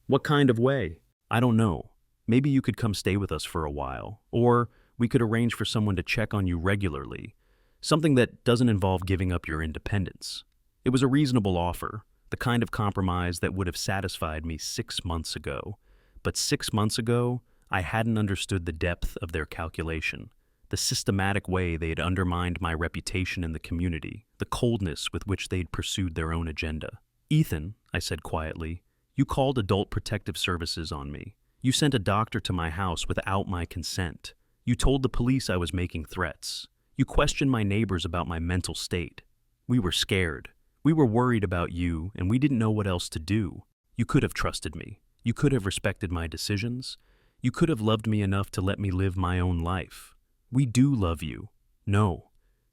What kind of way? I don't know. Maybe you could come stay with us for a while, or we could arrange for someone to check on you regularly, something that doesn't involve giving up your independence. It was a reasonable offer, the kind of compromise that would have satisfied me 6 months ago. But 6 months ago, I hadn't understood the depth of their calculation, the systematic way they had undermined my reputation in the community, the coldness with which they'd pursued their own agenda. "Ethan," I said quietly, "you called Adult Protective Services on me. You sent a doctor to my house without my consent. You told the police I was making threats. You questioned my neighbors about my mental state. We were scared. We were worried about you, and we didn't know what else to do. You could have trusted me. You could have respected my decisions. You could have loved me enough to let me live my own life. We do love you. No.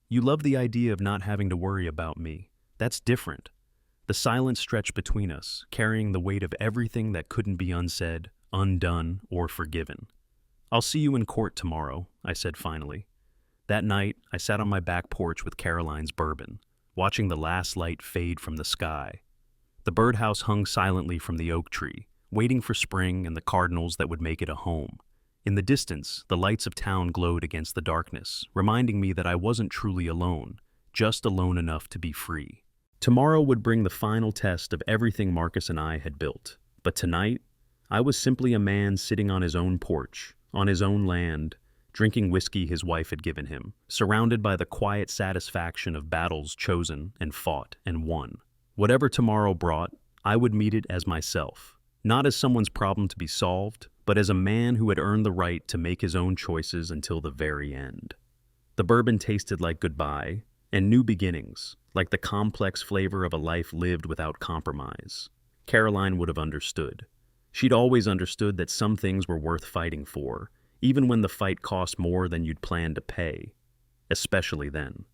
You love the idea of not having to worry about me. That's different. The silent stretch between us, carrying the weight of everything that couldn't be unsaid, undone, or forgiven. I'll see you in court tomorrow," I said finally. That night, I sat on my back porch with Caroline's bourbon, watching the last light fade from the sky. The birdhouse hung silently from the oak tree, waiting for spring and the cardinals that would make it a home. In the distance, the lights of town glowed against the darkness, reminding me that I wasn't truly alone, just alone enough to be free. Tomorrow would bring the final test of everything Marcus and I had built. But tonight, I was simply a man sitting on his own porch, on his own land, drinking whiskey his wife had given him, surrounded by the quiet satisfaction of battles chosen and fought and won. Whatever tomorrow brought, I would meet it as myself, not as someone's problem to be solved, but as a man who had earned the right to make his own choices until the very end. The bourbon tasted like goodbye and new beginnings, like the complex flavor of a life lived without compromise. Caroline would have understood. She'd always understood that some things were worth fighting for, even when the fight cost more than you'd planned to pay, especially then.